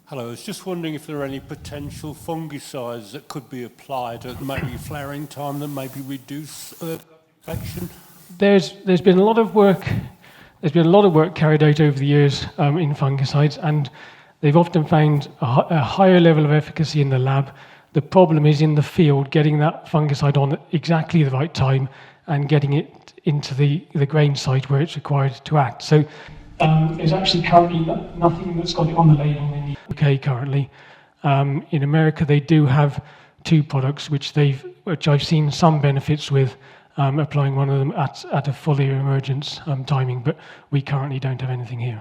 Hello, I was just wondering if there are any potential fungicides that could be applied at maybe flowering time that maybe reduce infection. There's been a lot of work. There's been a lot of work carried out over the years in fungicides, and they've often found a higher level of efficacy in the lab. The problem is in the field, getting that fungicide on at exactly the right time and getting it into the grain site where it's required to act. So there's actually currently nothing that's got it on the label in the UK currently. In America, they do have two products which I've seen some benefits with, applying one of them at a foliar emergence timing, but we currently don't have anything here.